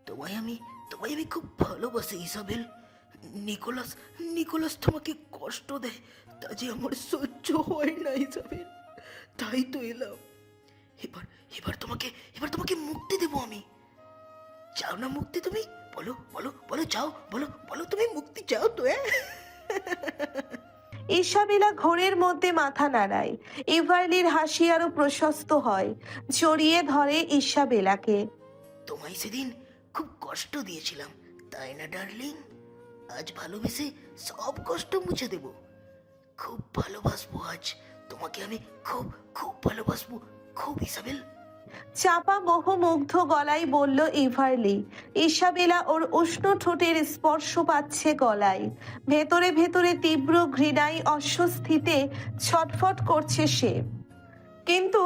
তোমায় আমি তোমায় আমি খুব ভালোবাসি ইসাবেল। নিকোলাস নিকোলাস তোমাকে কষ্ট দেয়, তা যে আমার সহ্য হয় না ইসাবেল। তাই তো এলাম। এবার এবার তোমাকে মুক্তি দেবো আমি। চাও না মুক্তি তুমি? বলো বলো বলো, চাও? বলো বলো, তুমি মুক্তি চাও তো? ইসাবেলা ঘোরের মধ্যে মাথা নাড়ায়। ইভার্লির হাসি আরো প্রশস্ত হয়, জড়িয়ে ধরে ইসাবেলাকে। তোমায় সেদিন খুব কষ্ট দিয়েছিলাম, তাই না ডার্লিং? আজ ভালোবেসে সব কষ্ট মুছে দেব। খুব ভালোবাসবো আজ তোমাকে আমি, খুব খুব ভালোবাসবো, খুব ইসাবেল। চাপা মোহমুগ্ধ গলায় বলল ইভারলি। ইসাবেলা ওর উষ্ণ ঠোঁটের স্পর্শ পাচ্ছে গলায়। ভেতরে ভেতরে তীব্র ঘৃণায় অস্বস্তিতে ছটফট করছে সে, কিন্তু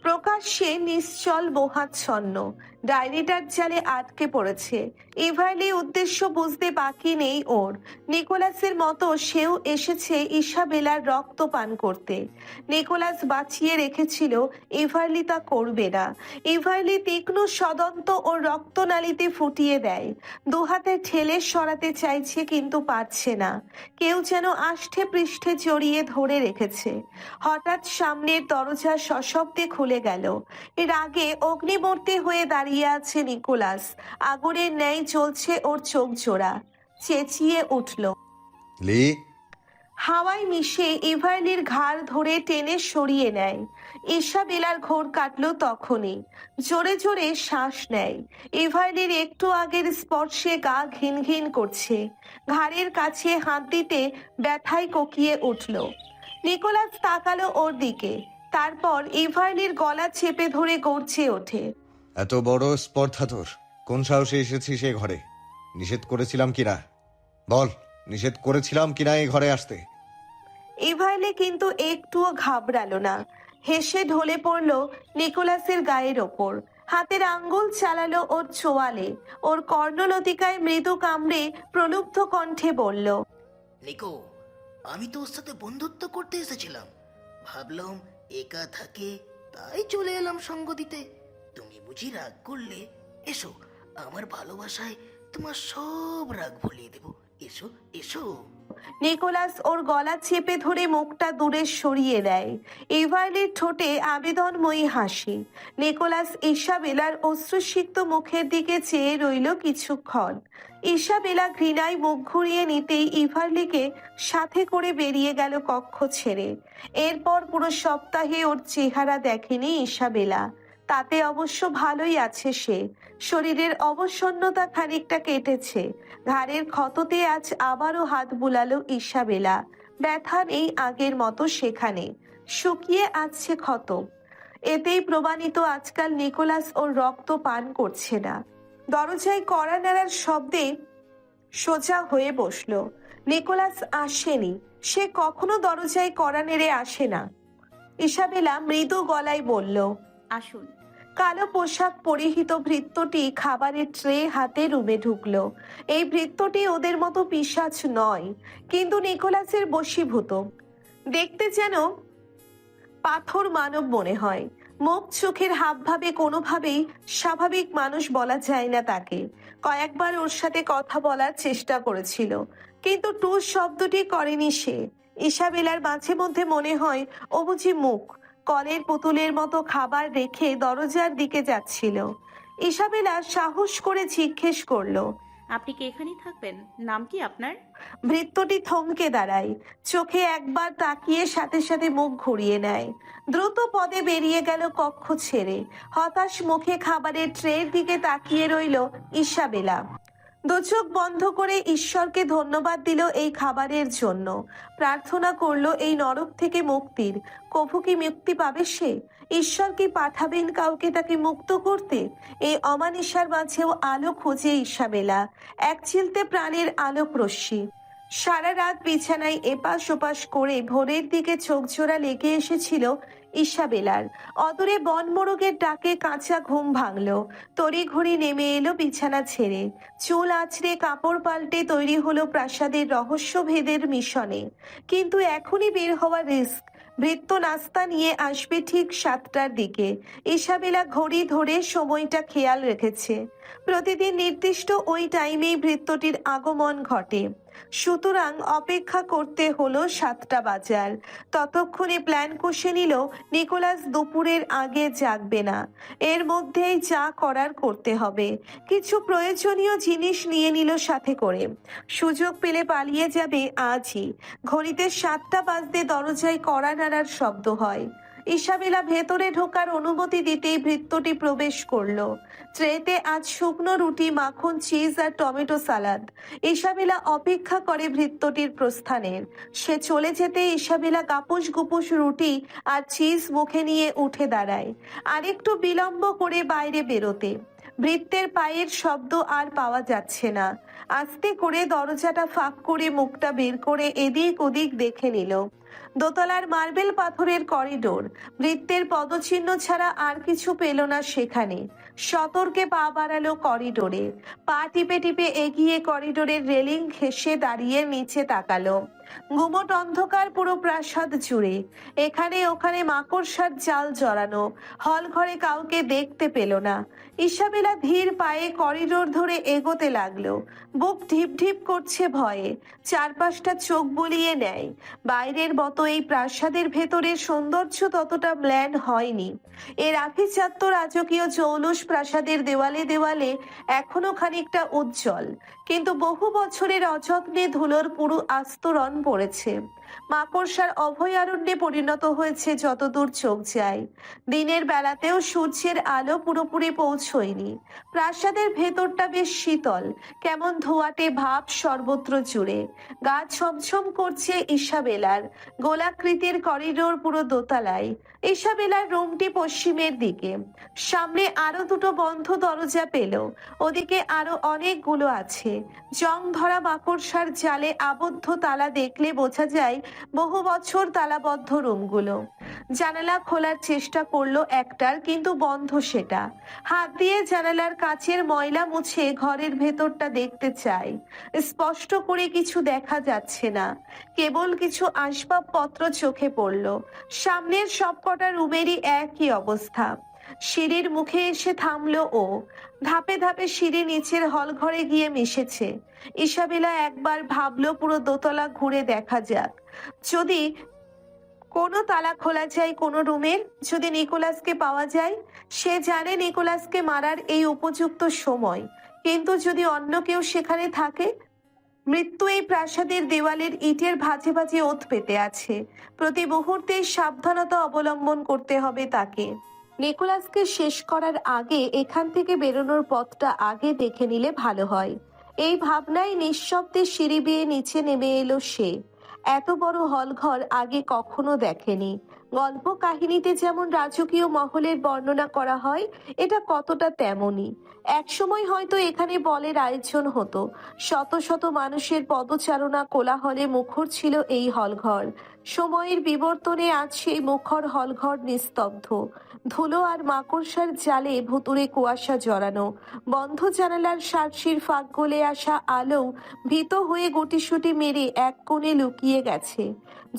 প্রকাশ্যে নিশ্চল মোহাচ্ছন্ন। ডায়েরিটার জালে আটকে পড়েছে। ইভারলি উদ্দেশ্য বুঝতে বাকি নেই ওর। নিকোলাসের মতো সেও এসেছে ইসাবেলার রক্ত পান করতে। নিকোলাস বাঁচিয়ে রেখেছিল, ইভারলি তা করবে না। ইভারলি তীক্ষ্ণ সদন্ত ও রক্তনালীতে ফুটিয়ে দেয়। দুহাতে ঠেলে সরাতে চাইছে, কিন্তু পারছে না। কেউ যেন আষ্ঠে পৃষ্ঠে জড়িয়ে ধরে রেখেছে। হঠাৎ সামনের দরজা সশব্দে খুলে গেল। এর আগে অগ্নিমূর্তি হয়ে দাঁড়িয়ে আছে নিকোলাস। আগুনের ন্যায় জ্বলছে ওর চোখ জোড়া। চেঁচিয়ে উঠল। লি। হাওয়ায় মিশে ইভার্লির ঘাড় ধরে টেনে সরিয়ে নেয়। ইসাবেলার ঘোর কাটল তখনই। জোরে জোরে শ্বাস নেয়। ইভার্লির একটু আগের স্পর্শে গা ঘিন ঘিন করছে। ঘাড়ের কাছে হাত দিতে ব্যথায় কোকিয়ে উঠল। নিকোলাস তাকালো ওর দিকে, তারপর ইভার্লির গলা চেপে ধরে গর্জে ওঠে। এত বড় স্পর্ধা তোর? কোন সাহসে এসেছিস সে ঘরে? নিষেধ করেছিলাম কিনা বল, নিষেধ করেছিলাম কিনা এই ঘরে আসতে? ইভার্লি কিন্তু একটুও ঘাবড়ালো না। হেসে ঢলে পড়ল নিকোলাসের গায়ের ওপর। হাতের আঙ্গুল চালালো ওর চোয়ালে। ওর কর্ণলতিকায় মৃদু কামড়ে প্রলুব্ধ কণ্ঠে বলল, নিকো, আমি তো ওর সাথে বন্ধুত্ব করতে এসেছিলাম। ভাবলাম একা থাকে, তাই চলে এলাম সঙ্গ দিতে। তুমি বুঝি রাগ করলে? এসো, আমার ভালোবাসায় তোমার সব রাগ ভুলিয়ে দেব। এসো এসো। নিকোলাস ওর গলা চেপে ধরে মুখটা দূরে সরিয়ে দেয়। ইভার্লির ঠোঁটে আবেদনময়ী হাসি। নিকোলাস ইসাবেলার অশ্রুসিক্ত মুখের দিকে চেয়ে রইল কিছুক্ষণ। ইসাবেলা ঘৃণায় মুখ ঘুরিয়ে নিতেই ইভার্লিকে সাথে করে বেরিয়ে গেল কক্ষ ছেড়ে। এরপর পুরো সপ্তাহে ওর চেহারা দেখেনি ইসাবেলা। তাতে অবশ্য ভালোই আছে সে। শরীরের অবসন্নতা খানিকটা কেটেছে। ঘাড়ের ক্ষততে আজ আবারও হাত বুলালো ইসাবেলা। ব্যথা নেই আগের মতো সেখানে, শুকিয়ে আসছে ক্ষত। এতেই প্রমাণিত আজকাল নিকোলাস ওর রক্ত পান করছে না। দরজায় কড়া নাড়ার শব্দে সোজা হয়ে বসলো। নিকোলাস আসেনি। সে কখনো দরজায় কড়া নেড়ে আসে না। ইসাবেলা মৃদু গলায় বলল, আসুন। কালো পোশাক পরিহিত ভৃত্যটি খাবারের ট্রে হাতে রুমে ঢুকলো। এই ভৃত্যটি ওদের মতো পিশাচ নয়, কিন্তু নিকোলাসের বশীভূত। দেখতে যেন পাথর মানব মনে হয়। মুখ চোখের হাবভাবে কোনোভাবেই স্বাভাবিক মানুষ বলা যায় না তাকে। কয়েকবার ওর সাথে কথা বলার চেষ্টা করেছিল, কিন্তু টু শব্দটি করেনি সে। ইসাবেলার মাঝে মধ্যে মনে হয় ও বুঝি মুখ কলের পুতুলের মতো খাবার রেখে দরজার দিকে যাচ্ছিল। ইসাবেলা সাহস করে জিজ্ঞেস করলো, আপনি কি এখানেই থাকবেন? নাম কি আপনার? ভৃত্যটি থমকে দাঁড়ায়। চোখে একবার তাকিয়ে সাথে সাথে মুখ ঘুরিয়ে নেয়। দ্রুত পদে বেরিয়ে গেল কক্ষ ছেড়ে। হতাশ মুখে খাবারের ট্রের দিকে তাকিয়ে রইল ইসাবেলা। দু চোখ বন্ধ করে ঈশ্বরকে ধন্যবাদ দিল এই খাবারের জন্য। প্রার্থনা করলো এই নরক থেকে মুক্তির। কভু কি মুক্তি পাবে সে? ঈশ্বর কি পাঠাবেন কাউকে তাকে মুক্ত করতে? এই অমানিসার মাঝেও আলো খোঁজে ইসাবেলা, এক চিলতে প্রাণের আলোক রশ্মি। সারা রাত বিছানায় এপাশ ওপাশ করে ভোরের দিকে চোখ জোড়া লেগে এসেছিল ইসাবেলার। অদূরে বনমোরগের ডাকে কাঁচা ঘুম ভাঙলো। তড়িঘড়ি নেমে এলো বিছানা ছেড়ে। চুল আঁচড়ে কাপড় পাল্টে তৈরি হলো প্রাসাদের রহস্যভেদের মিশনে। কিন্তু এখনই বের হওয়া রিস্ক। ভৃত্য নাস্তা নিয়ে আসবে ঠিক 7টার দিকে। ইসাবেলা ঘড়ি ধরে সময়টা খেয়াল রেখেছে। প্রতিদিন নির্দিষ্ট ওই টাইমেই ভৃত্যটির আগমন ঘটে। সুতরাং অপেক্ষা করতে হলো 7টা বাজার। ততক্ষণে প্ল্যান কষে নিল নিকোলাস দুপুরের আগে জাগবে না, এর মধ্যেই যা করার করতে হবে। কিছু প্রয়োজনীয় জিনিস নিয়ে নিল সাথে করে, সুযোগ পেলে পালিয়ে যাবে আজই। ঘড়িতে 7টা বাজতে দরজায় কড়া নাড়ার শব্দ হয়। ইসাবেলা ভেতরে ঢোকার অনুমতি দিতেই ভৃত্যটি প্রবেশ করলো। ট্রেতে আজ শুকনো রুটি, মাখন, চিজ আর টমেটো সালাদ। ইসাবেলা অপেক্ষা করে ভৃত্যটির প্রস্থানের। সে চলে যেতে ইসাবেলা গাপুস গুপুস রুটি আর চিজ মুখে নিয়ে উঠে দাঁড়ায়, আরেকটু বিলম্ব করে বাইরে বেরোতে। ভৃত্যের পায়ের শব্দ আর পাওয়া যাচ্ছে না। আস্তে করে দরজাটা ফাঁক করে মুখটা বের করে এদিক ওদিক দেখে নিল। দোতলার মার্বেল পাথরের করিডোর, ভৃত্যের পদচিহ্ন ছাড়া আর কিছু পেল না সেখানে। সতর্কে পা বাড়ালো করিডোরে, পা টিপে টিপে এগিয়ে করিডোরের রেলিং ঘেঁষে দাঁড়িয়ে নিচে তাকালো। গুমট অন্ধকার পুরো প্রাসাদ জুড়ে, এখানে ওখানে মাকড়সার জাল জড়ানো। হল ঘরে কাউকে দেখতে পেল না। ইসাবেলা ধীর পায়ে করিডোর ধরে এগোতে লাগলো। বুক ঢিপ ঢিপ করছে ভয়ে, চারপাশটা চোখ বুলিয়ে নেয়। বাইরের মতো এই প্রাসাদের ভেতরের সৌন্দর্য ততটা ম্লান হয়নি। এর আভিজাত্য রাজকীয় জৌলুস প্রাসাদের দেওয়ালে দেওয়ালে এখনো খানিকটা উজ্জ্বল, কিন্তু বহু বছরের অযত্নে ধুলোর পুরো আস্তরণ পড়েছে। মাকড়সার অভয়ারণ্যে পরিণত হয়েছে যতদূর চোখ যায়। দিনের বেলাতেও সূর্যের আলো পুরোপুরি পৌঁছয়নি। প্রাসাদের ভেতরটা বেশ শীতল, কেমন ধোঁয়াটে ভাব সর্বত্র জুড়ে। গা ছমছম করছে ইসাবেলার। গোলাকৃতির করিডোর পুরো দোতলায়। ইসাবেলার রুমটি পশ্চিমের দিকে। সামনে আরো দুটো বন্ধ দরজা পেল, ওদিকে আরো অনেকগুলো আছে। জং ধরা মাকড়সার জালে আবদ্ধ তালা দেখলে বোঝা যায় বহু বছর তালাবদ্ধ রুমগুলো। জানালা খোলার চেষ্টা করলো একটার, কিন্তু বন্ধ সেটা। হাত দিয়ে জানালার কাচের ময়লা মুছে ঘরের ভেতরটা দেখতে চায়। স্পষ্ট করে কিছু দেখা যাচ্ছে না, কেবল কিছু আসবাবপত্র চোখে পড়ল। সামনের সবকটা রুমেরই একই অবস্থা। সিঁড়ির মুখে এসে থামলো ও। ধাপে ধাপে সিঁড়ি নিচের হল ঘরে গিয়ে মিশেছে। ইসাবেলা একবার ভাবলো পুরো দোতলা ঘুরে দেখা যাক, যদি কোনো তালা খোলা যায় কোনো রুমের, যদি নিকোলাসকে পাওয়া যায়। সে জানে নিকোলাসকে মারার এই উপযুক্ত সময়, কিন্তু যদি অন্য কেউ সেখানে থাকে। মৃত্যু এই প্রাসাদের দেওয়ালের ইটের ভাঁজে ভাঁজে ওত পেতে আছে। প্রতি মুহূর্তে সাবধানতা অবলম্বন করতে হবে তাকে। নিকোলাসকে শেষ করার আগে এখান থেকে বেরোনোর পথটা আগে দেখে নিলে ভালো হয়। এই ভাবনায় নিঃশব্দে সিঁড়ি বেয়ে নিচে নেমে এলো সে। এত বড় হলঘর আগে কখনো দেখেনি। গল্প কাহিনীতে যেমন রাজকীয় মহলের বর্ণনা করা হয়, এটা কতটা তেমনই। একসময় হয়তো এখানে বলের আয়োজন হতো। শত শত মানুষের পদচারণা কোলাহলে মুখর ছিল এই হলঘর। সময়ের বিবর্তনে আজ সেই মুখর হলঘর নিস্তব্ধ। ধুলো আর মাকড়সার জালে ভুতুরে কুয়াশা জড়ানো। বন্ধ জানালার সার্সির ফাঁক গলে আসা আলো ভীত হয়ে গুটিসুটি মেরে এক কোণে লুকিয়ে গেছে।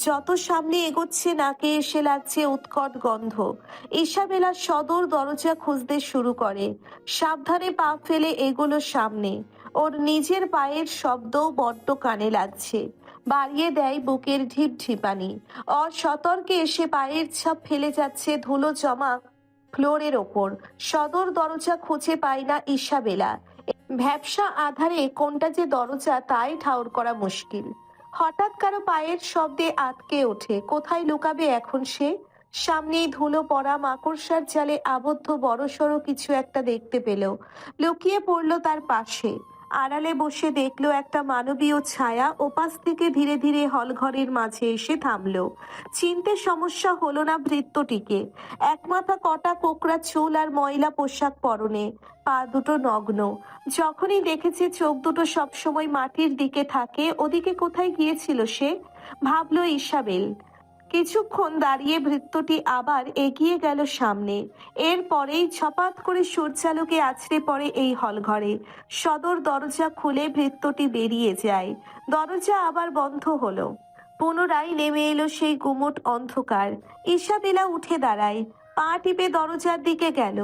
যত সামনে এগোচ্ছে নাকে এসে লাগছে উৎকট গন্ধ। ইসাবেলা সদর দরজা খুঁজতে শুরু করে। সাবধানে পা ফেলে এগোলো সামনে। ওর নিজের পায়ের শব্দও বড্ড কানে লাগছে। বাড়িয়ে দেয় বুকের ঢিপ ঢিপানি। অসতর্কে এসে পায়ের ছাপ ফেলে যাচ্ছে ধুলো জমা ফ্লোরের ওপর। সদর দরজা খুঁজে পায় না ইসাবেলা। ভ্যাপসা আধারে কোনটা যে দরজা তাই ঠাউর করা মুশকিল। হঠাৎ কারো পায়ের শব্দে আটকে ওঠে। কোথায় লুকাবে এখন সে? সামনেই ধুলো পড়া মাকড়সার জালে আবদ্ধ বড়সড় কিছু একটা দেখতে পেল। লুকিয়ে পড়লো তার পাশে। আড়ালে বসে দেখলো একটা মানবীয় ছায়া ওপাশ থেকে ধীরে ধীরে হলঘরের মাঝে এসে থামলো। চিনতে সমস্যা হলো না ভৃত্যটিকে। এক মাথা কটা কোকড়া চুল আর ময়লা পোশাক পরনে, পা দুটো নগ্ন। যখনই দেখেছে চোখ দুটো সবসময় মাটির দিকে থাকে, ওদিকে কোথায় গিয়েছিল সে, ভাবলো ইসাবেল। কিছুক্ষণ দাঁড়িয়ে ভৃত্যটি আবার এগিয়ে গেল সামনে। এরপরেই ছপাত করে সূর্যালোকে আছড়ে পড়ে এই হলঘরে। সদর দরজা খুলে ভৃত্যটি বেরিয়ে যায়। দরজা আবার বন্ধ হলো। পুনরায় নেমে এলো সেই গুমট অন্ধকার। ইসাবেলা উঠে দাঁড়ায়, পা টিপে দরজার দিকে গেল।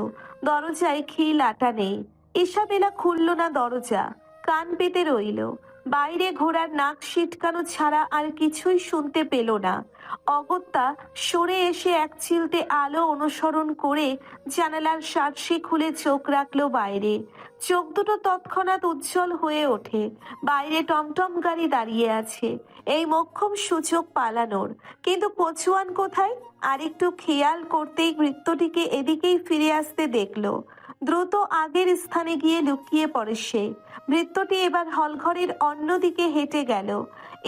দরজায় খিল আটা নেই। ইসাবেলা খুলল না দরজা, কান পেতে রইল। বাইরে ঘোড়ার নাক সিটকানো ছাড়া আর কিছুই শুনতে পেল না। অগত্যা সরে এসে এক চিলতে আলো অনুসরণ করে জানালার শার্টসি খুলে চোখ রাখলো বাইরে। চোখ দুটো তৎক্ষণাৎ উজ্জ্বল হয়ে ওঠে। বাইরে টমটম গাড়ি দাঁড়িয়ে আছে, এই মোক্ষম সুযোগ পালানোর। কিন্তু কচুয়ান কোথায়? আরেকটু খেয়াল করতেই বৃত্তটিকে এদিকেই ফিরে আসতে দেখলো। দ্রুত আগের স্থানে গিয়ে লুকিয়ে পড়ে সে। বৃত্তটি এবার হলঘরের অন্যদিকে হেঁটে গেল।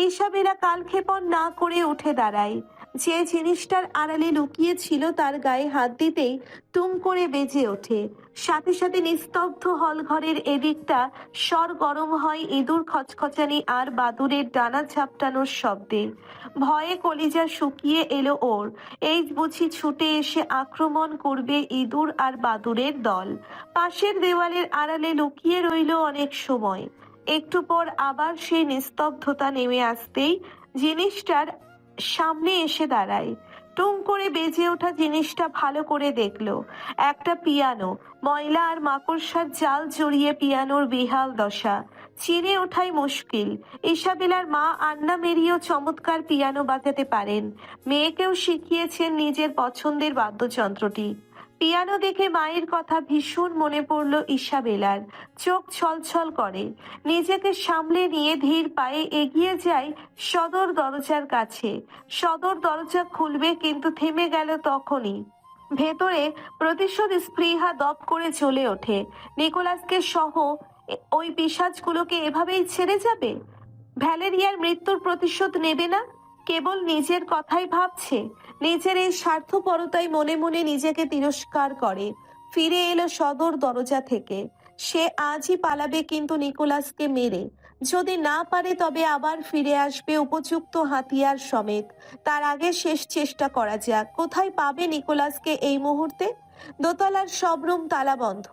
ইসাবেলা কালক্ষেপণ না করে উঠে দাঁড়ায়। যে জিনিসটার আড়ালে লুকিয়ে ছিল তার গায়ে হাত দিতেই টুম করে বেজে ওঠে। সাথে সাথে নিস্তব্ধ হলঘরের এদিকটা স্বর গরম হয় ইঁদুর খচখচানি আর বাদুড়ের ডানা ঝাপটানোর শব্দে। ভয়ে কলিজা শুকিয়ে এলো ওর। এই বুঝি ছুটে এসে আক্রমণ করবে ইঁদুর আর বাদুড়ের দল। পাশের দেওয়ালের আড়ালে লুকিয়ে রইল অনেক সময়। একটু পর আবার সেই নিস্তব্ধতা নেমে আসতেই জিনিসটার সামনে এসে দাঁড়ায়। টুম করে বেজে ওঠা জিনিসটা ভালো করে দেখলো, একটা পিয়ানো। ময়লা আর মাকড়সার জাল জড়িয়ে পিয়ানোর বেহাল দশা, চিনে ওঠাই মুশকিল। ইসাবেলার মা আন্না মেরিও চমৎকার পিয়ানো বাজাতে পারেন, মেয়েকেও শিখিয়েছেন নিজের পছন্দের বাদ্যযন্ত্রটি। পিয়ানো দেখে মায়ের কথা ভীষণ মনে পড়ল ইসাবেলার। চোখ ছলছল করে। নিজেকে সামলে নিয়ে ধীর পায়ে এগিয়ে যায় সদর দরজার কাছে। সদর দরজা খুলবে কিন্তু থেমে গেল তখনই। ভেতরে প্রতিশোধ স্পৃহা দপ করে চলে ওঠে। নিকোলাসকে সহ ওই পিশাচগুলোকে এভাবেই ছেড়ে যাবে? ভ্যালেরিয়ার মৃত্যুর প্রতিশোধ নেবে না? কেবল নিজের কথাই ভাবছে। নিজের এই স্বার্থপরতাই মনে মনে নিজেকে তিরস্কার করে। ফিরে এলো সদর দরজা থেকে। সে আজই পালাবে, কিন্তু নিকোলাসকে মেরে। যদি না পারে তবে আবার ফিরে আসবে উপযুক্ত হাতিয়ার সমেত। তার আগে শেষ চেষ্টা করা যাক। কোথায় পাবে নিকোলাসকে এই মুহূর্তে? দোতলার সব রুম তালা বন্ধ।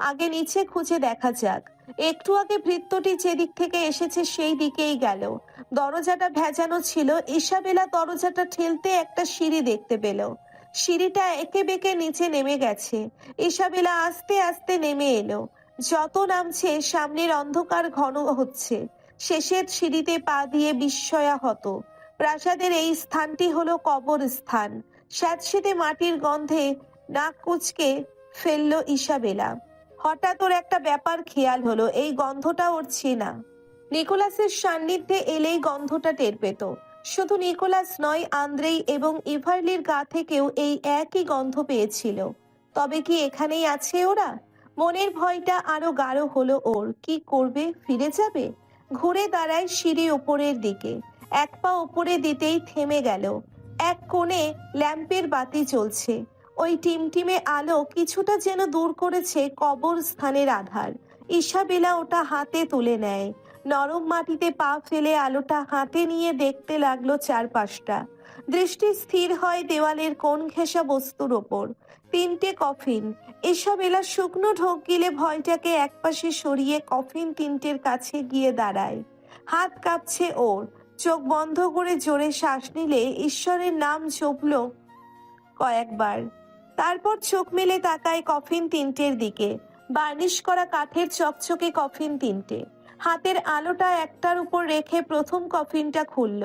আগে নিচে খুঁজে দেখা যাক। একটু আগে ভৃত্যটি যেদিক থেকে এসেছে সেই দিকেই গেল। দরজাটা ভেজানো ছিল। ইসাবেলা দরজাটা ঠেলতে একটা সিঁড়ি দেখতে পেল। সিঁড়িটা একে বেঁকে নিচে নেমে গেছে। ইসাবেলা আস্তে আস্তে নেমে এলো। যত নামছে সামনের অন্ধকার ঘন হচ্ছে। শেষের সিঁড়িতে পা দিয়ে বিস্ময়াহত। প্রাসাদের এই স্থানটি হলো কবরস্থান। স্যাঁতসেঁতে মাটির গন্ধে নাক কুচকে ফেললো ইসাবেলা। হঠাৎ ওর একটা ব্যাপার খেয়াল হলো, এই গন্ধটা ওর চেনা। নিকোলাসের সান্নিধ্যে এলেই গন্ধটা টের পেত। শুধু নিকোলাস নয়, আন্দ্রেই এবং ইভারলির গা থেকেও এই একই গন্ধ পেয়েছিল। তবে কি এখানেই আছে ওরা? মনের ভয়টা আরো গাঢ় হলো ওর। কি করবে? ফিরে যাবে? ঘুরে দাঁড়ায় সিঁড়ি ওপরের দিকে। এক পা ওপরে দিতেই থেমে গেল। এক কোণে ল্যাম্পের বাতি জ্বলছে। ওই টিমটিমে আলো কিছুটা যেন দূর করেছে কবরস্থানের আধার। ইসাবেলা ওটা হাতে তুলে নেয়। নরম মাটিতে পা ফেলে আলোটা হাতে নিয়ে দেখতে লাগলো চারপাশটা। দৃষ্টি স্থির হয় দেওয়ালের কোণ ঘেঁষা বস্তুর ওপর। 3টে কফিন। ইসাবেলা শুকনো ঢোক গিলে ভয়টাকে একপাশে সরিয়ে কফিন 3টের কাছে গিয়ে দাঁড়ায়। হাত কাঁপছে ওর। চোখ বন্ধ করে জোরে শ্বাস নিলে ঈশ্বরের নাম জপল কয়েকবার। তারপর চোখ মেলে তাকায় কফিন 3টের দিকে। বার্নিশ করা কাঠের চকচকে কফিন 3টে। হাতের আলোটা একটার উপর রেখে প্রথম কফিনটা খুলল।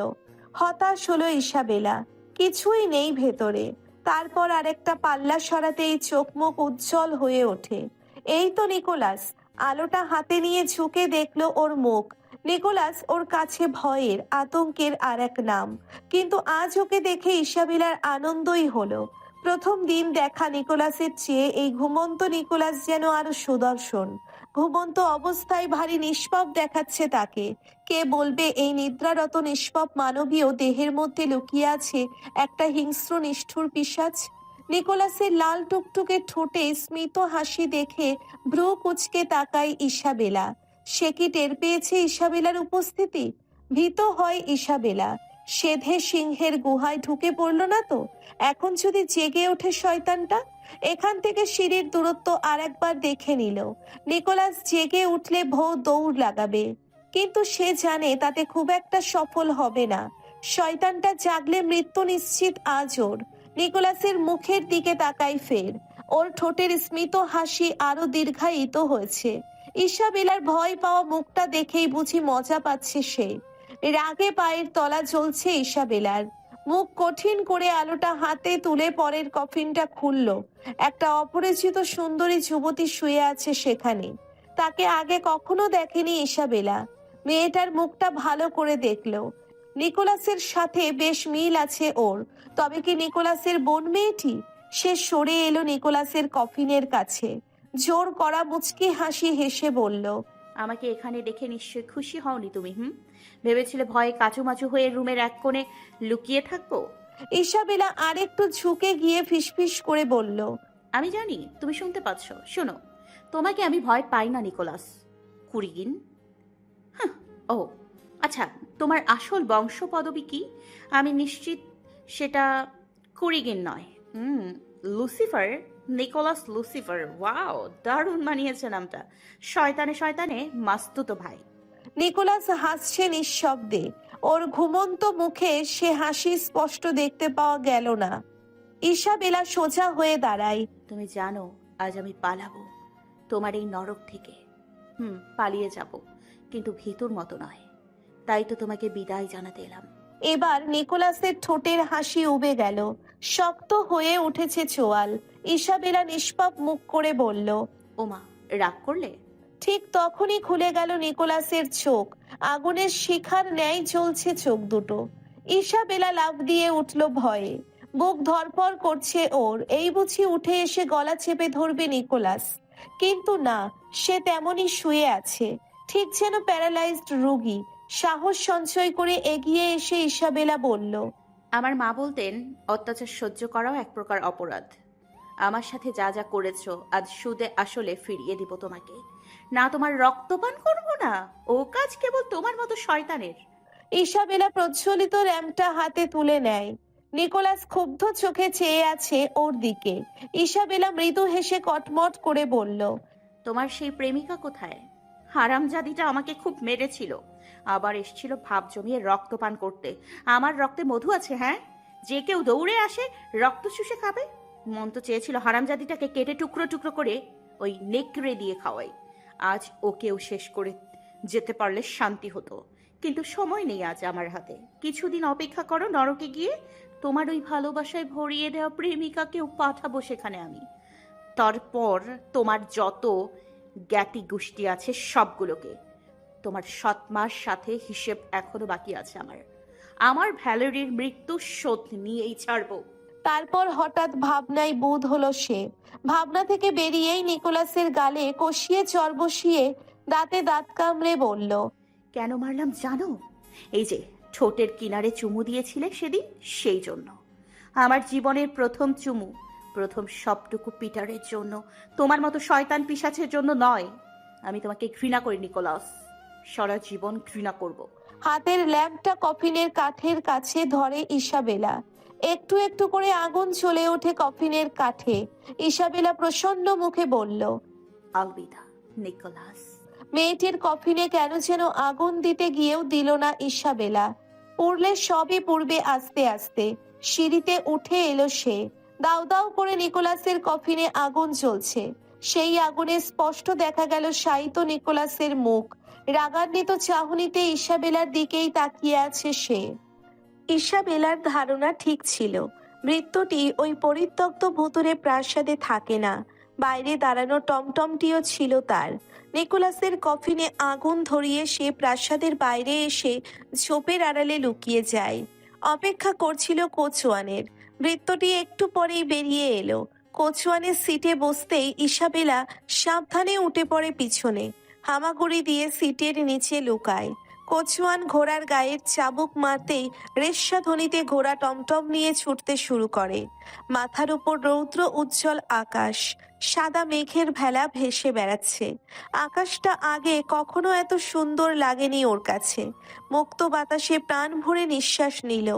হতাশ হলো ইসাবেলা। কিছুই নেই ভেতরে। তারপর আরেকটা পাল্লা সরাতেই চোখ মুখ উজ্জ্বল হয়ে ওঠে। এই তো নিকোলাস। আলোটা হাতে নিয়ে ঝুঁকে দেখলো ওর মুখ। নিকোলাস ওর কাছে ভয়ের, আতঙ্কের আর এক নাম। কিন্তু আজ ওকে দেখে ইসাবেলার আনন্দই হলো। প্রথম দিন দেখা নিকোলাসের চেয়ে এই ঘুমন্ত নিকোলাস যেন আরো সুদর্শন। ঘুমন্ত অবস্থায় ভারী নিষ্পাপ দেখাচ্ছে তাকে। কে বলবে এই নিদ্রারত নিষ্পাপ মানবীয় দেহের মধ্যে লুকিয়ে আছে একটা হিংস্র নিষ্ঠুর পিশাচ? নিকোলাসের লাল টুকটুকে ঠোঁটে স্মিত হাসি দেখে ভ্রু কুচকে তাকায় ইসাবেলা। সে কি টের পেয়েছে ইসাবেলার উপস্থিতি? ভীত হয় ইসাবেলা। সেধে সিংহের গুহায় ঢুকে পড়ল না তো? এখন যদি জেগে ওঠে শয়তানটা? এখান থেকে সিঁড়ির দূরত্ব আর একবার দেখে নিল। নিকোলাস জেগে উঠলে ভৌ দৌড় লাগাবে, কিন্তু সে জানে তাতে খুব একটা সফল হবে না। শয়তানটা জাগলে মৃত্যু নিশ্চিত আজ ওর। নিকোলাসের মুখের দিকে তাকাই ফের। ওর ঠোঁটের স্মিত হাসি আরো দীর্ঘায়িত হয়েছে। ইসাবেলার ভয় পাওয়া মুখটা দেখেই বুঝি মজা পাচ্ছে সে। রাগে পায়ের তলা জ্বলছে ইসাবেলার। মুখ কঠিন করে আলোটা হাতে তুলে পরের কফিনটা খুলল। একটা অপরিচিত সুন্দরী যুবতী শুয়ে আছে সেখানে। তাকে আগে কখনো দেখেনি ইসাবেলা। মেয়েটার মুখটা ভালো করে দেখলো। নিকোলাসের সাথে বেশ মিল আছে ওর। তবে কি নিকোলাসের বোন মেয়েটি? সে সরে এলো নিকোলাসের কফিনের কাছে। জোর করা মুচকি হাসি হেসে বলল, আমাকে এখানে দেখে নিশ্চয়ই খুশি হওনি তুমি। ভেবেছিলে ভয়ে কাচুমাচু হয়ে রুমের এক কোণে লুকিয়ে থাকবো? ইসাবেলা আরেকটু ঝুঁকে গিয়ে ফিসফিস করে বলল, আমি জানি তুমি শুনতে পাচ্ছ। শোনো, তোমাকে আমি ভয় পাই না নিকোলাস কুরিগিন। হ্যাঁ, ও আচ্ছা, তোমার আসল বংশ পদবী কি? আমি নিশ্চিত সেটা কুরিগিন নয়। Lucifer, Nicolas Lucifer. ওয়াও, দারুণ মানিয়েছে নামটা। শয়তানে শয়তানে মাস্তুতো ভাই। নিকোলাস হাসছে নিঃশব্দে। ওর ঘুমন্ত মুখে সে হাসি স্পষ্ট দেখতে পাওয়া গেল না। ইসাবেলা সোজা হয়ে দাঁড়ায়। তুমি জানো আজ আমি পালাবো তোমার এই নরক থেকে। পালিয়ে যাব, কিন্তু ভিতর মতো নয়। তাই তো তোমাকে বিদায় জানাতে এলাম। এবার নিকোলাসের ঠোঁটের হাসি উবে গেল। শক্ত হয়ে উঠেছে চোয়াল। ইসাবেলা নিষ্পাপ মুখ করে বলল, ওমা, রাগ করলে? ঠিক তখনই খুলে গেল নিকোলাসের চোখ। আগুনের শিখার ন্যায় জ্বলছে চোখ দুটো। ইসাবেলা লাফ দিয়ে উঠল ভয়ে। বুক ধরপড় করছে ওর। এই বুঝি উঠে এসে গলা চেপে ধরবে নিকোলাস। কিন্তু না, সে তেমনই শুয়ে আছে, ঠিক যেন প্যারালাইজড রোগী। সাহস সঞ্চয় করে এগিয়ে এসে ইসাবেলা বলল, আমার মা বলতেন অত্যাচার সহ্য করাও এক প্রকার অপরাধ। আমার সাথে যা যা করেছো আজ সুদে আসলে ফিরিয়ে দিব তোমাকে। না তোমার রক্তপান করব না, ও কাজ কেবল তোমার মতো শয়তানের। ইসাবেলা প্রজ্বলিত ল্যাম্পটা হাতে তুলে নেয়। নিকোলাস ক্ষুব্ধ চোখে চেয়ে আছে ওর দিকে। ইসাবেলা মৃদু হেসে কটমট করে বলল, তোমার সেই প্রেমিকা কোথায়? হারামজাদিটা আমাকে খুব মেরেছিল, আবার এসেছিল ভাব জমিয়ে রক্তপান করতে। আমার রক্তে মধু আছে, হ্যাঁ? যে কেউ দৌড়ে আসে রক্ত চুষে খাবে। মন তো চেয়েছিল হারামজাদিটাকে কেটে টুকরো টুকরো করে ওই নেকড়ে দিয়ে খাওয়াই। আজ ওকেও শেষ করে যেতে পারলে শান্তি হতো, কিন্তু সময় নেই আজ আমার হাতে। কিছুদিন অপেক্ষা করো, নরকে গিয়ে তোমার ওই ভালোবাসায় ভরিয়ে দেওয়া প্রেমিকাকেও পাঠাবো সেখানে আমি। তারপর তোমার যত জ্ঞাতি গোষ্ঠী আছে সবগুলোকে। তোমার সৎমার সাথে হিসেব এখনো বাকি আছে আমার। আমার ভ্যালেরির মৃত্যু শোধ নিয়েই ছাড়বো। তারপর হঠাৎ ভাবনায় বোধ হলো সে। ভাবনা থেকে বেরিয়েই নিকোলাসের গালে কষিয়ে চর বসিয়ে দাঁতে দাঁত কামড়ে বলল, কেন মারলাম জানো? এই যে ঠোঁটের কিনারে চুমু দিয়েছিলে সেদিন, সেই জন্য। আমার জীবনের প্রথম চুমু, প্রথম সবটুকু পিটারের জন্য, তোমার মতো শয়তান পিশাচের জন্য নয়। আমি তোমাকে ঘৃণা করি নিকোলাস, সারা জীবন ঘৃণা করব। হাতের ল্যাম্পটা কফিনের কাঠের কাছে ধরে ইসাবেলা। একটু একটু করে আগুন চলে ওঠে কফিনের কাঠে। ইসাবেলা প্রসন্ন মুখে বলল, আলবিদা নিকোলাস। মেয়েটির কফিনে কেন যেন আগুন দিতে গিয়েও দিল না ইসাবেলা। পুড়লে সবই পুড়বে আস্তে আস্তে। সিঁড়িতে উঠে এলো সে। দাউ দাউ করে নিকোলাসের কফিনে আগুন জ্বলছে। সেই আগুনে স্পষ্ট দেখা গেল শায়িত নিকোলাসের মুখ। রাগান্বিত চাহনিতে ইসাবেলার দিকেই তাকিয়ে আছে সে। ইসাবেলার ধারণা ঠিক ছিল, মৃত্যুটি ওই পরিত্যক্ত ভুতুরে প্রাসাদে থাকে না। বাইরে দাঁড়ানো টমটমটিও ছিল তার। নিকোলাসের কফিনে আগুন ধরিয়ে সে প্রাসাদের বাইরে এসে ঝোপের আড়ালে লুকিয়ে যায়। অপেক্ষা করছিল কোচওয়ানের। মৃত্যুটি একটু পরেই বেরিয়ে এলো। কোচওয়ানের সিটে বসতেই ইসাবেলা সাবধানে উঠে পড়ে পিছনে। হামাগুড়ি দিয়ে সিটের নিচে লুকায়। কোচওয়ান ঘোড়ার গায়ের চাবুক মারতেই রেশাধ্বনিতে ঘোড়া টমটম নিয়ে ছুটতে শুরু করে। মাথার উপর রৌদ্র উজ্জ্বল আকাশ, সাদা মেঘের ভেলা ভেসে বেড়াচ্ছে। আকাশটা আগে কখনো এত সুন্দর লাগেনি ওর কাছে। মুক্ত বাতাসে প্রাণ ভরে নিঃশ্বাস নিল।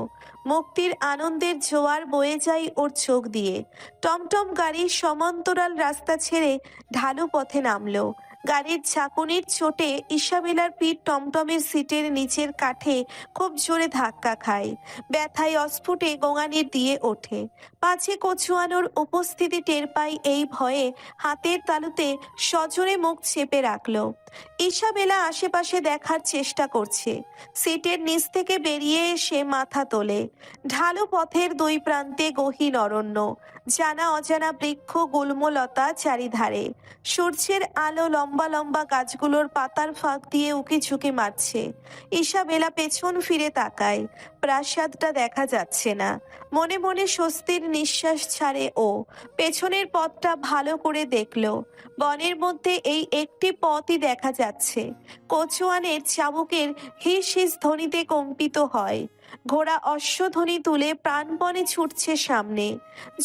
মুক্তির আনন্দের জোয়ার বয়ে যায় ওর চোখ দিয়ে। টমটম গাড়ি সমান্তরাল রাস্তা ছেড়ে ঢালু পথে নামলো। গাড়ির ঝাঁকুনির চোটে ইসাবেলার পিঠ টমটমের সিটের নিচের কাঠে খুব জোরে ধাক্কা খায়। ব্যথায় অস্ফুটে গোঙানির দিয়ে ওঠে। পাছে কচুয়ানোর উপস্থিতি টের পায় এই ভয়ে হাতের তালুতে সজোরে মুখ চেপে রাখলো। ইসাবেলা আশেপাশে দেখার চেষ্টা করছে। সিটের নিচ থেকে বেরিয়ে এসে মাথা তোলে। ঢালু পথের দুই প্রান্তে গহীন অরণ্য, জানা অজানা বৃক্ষ গুল্মলতা চারিধারে। সূর্যের আলো লম্বা লম্বা গাছগুলোর পাতার ফাঁক দিয়ে উকি ঝুঁকি মারছে। ইসাবেলা পেছন ফিরে তাকায়। প্রাসাদটা দেখা যাচ্ছে না। মনে মনে স্বস্তির নিঃশ্বাস ছাড়ে ও। পেছনের পথটা ভালো করে দেখলো। বনের মধ্যে এই একটি পথই দেখা যাচ্ছে। কচুয়ানের চাবুকের হিস হিস ধ্বনিতে কম্পিত হয়। ঘোড়া অশ্বধ্বনি তুলে প্রাণপণে ছুটছে সামনে।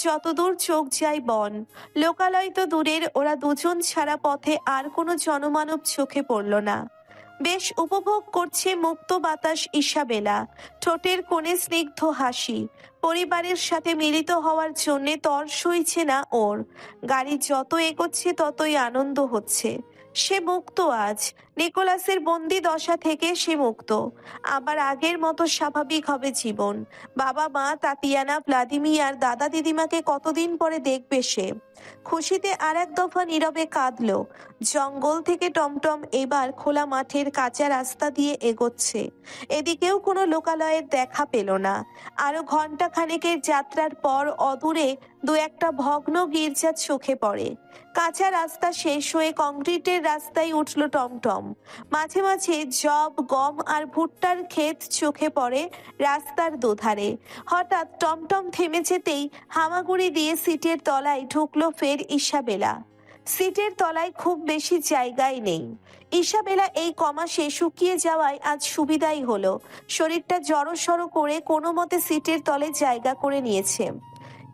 যতদূর চোখ যায় বন। লোকালয় তো দূরের, ওরা দুজন ছাড়া পথে আর কোনো জনমানব চোখে পড়ল না। বেশ উপভোগ করছে মুক্ত বাতাস ইসাবেলা। ঠোঁটের কোণে স্নিগ্ধ হাসি। পরিবারের সাথে মিলিত হওয়ার জন্য তর সইছে না ওর। গাড়ি যত এগোচ্ছে ততই আনন্দ হচ্ছে। সে মুক্ত আজ। নিকোলাসের বন্দি দশা থেকে সে মুক্ত। আবার আগের মতো স্বাভাবিক হবে জীবন। বাবা মা, তাতিয়ানা, ভ্লাদিমির, দাদা দিদিমাকে কতদিন পরে দেখবে সে। খুশিতে আর এক দফা নীরবে কাঁদলো। জঙ্গল থেকে টমটম এবার খোলা মাঠের কাঁচা রাস্তা দিয়ে এগোচ্ছে। এদিকেও কোনো লোকালয়ের দেখা পেল না। আরো ঘন্টা খানেকের যাত্রার পর অদূরে দু একটা ভগ্ন গির্জা চোখে পড়ে। কাঁচা রাস্তা শেষ হয়ে কংক্রিটের রাস্তায় উঠল টমটম। মাঝে মাঝে জব, গম আর ভুট্টার ক্ষেত চোখে পড়ে রাস্তার দুধারে। হঠাৎ টমটম থেমে যেতেই হামাগুড়ি দিয়ে সিটের তলায় ঢুকলো ফের ইসাবেলা। সিটের তলায় খুব বেশি জায়গাই নেই। ইসাবেলা এই কমাসে শুকিয়ে যাওয়ায় আজ সুবিধাই হলো। শরীরটা জড়সড় করে কোনো মতে সিটের তলে জায়গা করে নিয়েছে।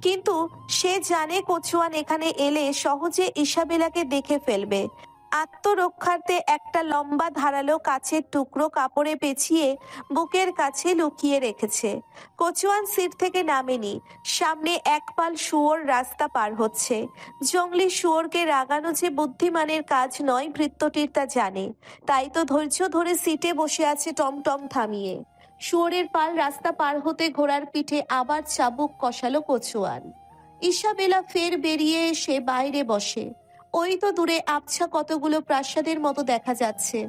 কিন্তু সে জানে কচুয়ান এখানে এলে সহজে ইসাবেলাকে দেখে ফেলবে। আত্মরক্ষার্থে একটা লম্বা ধারালো কাচের টুকরো কাপড়ে পেঁচিয়ে বুকের কাছে লুকিয়ে রেখেছে। কচুয়ান সিট থেকে নামেনি। সামনে এক পাল শুয়োর রাস্তা পার হচ্ছে। জঙ্গলি শুয়োরকে রাগানো যে বুদ্ধিমানের কাজ নয় ভৃত্যটির তা জানে। তাই তো ধৈর্য ধরে সিটে বসে আছে টমটম থামিয়ে। শুয়োরের পাল রাস্তা পার হতে ঘোড়ার পিঠে আবার চাবুক কষালো কচুয়ান। ইসাবেলা ফের বেরিয়ে এসে বাইরে বসে। ওই তো দূরে আবছা কতগুলো প্রাসাদের মতো দেখা যাচ্ছে।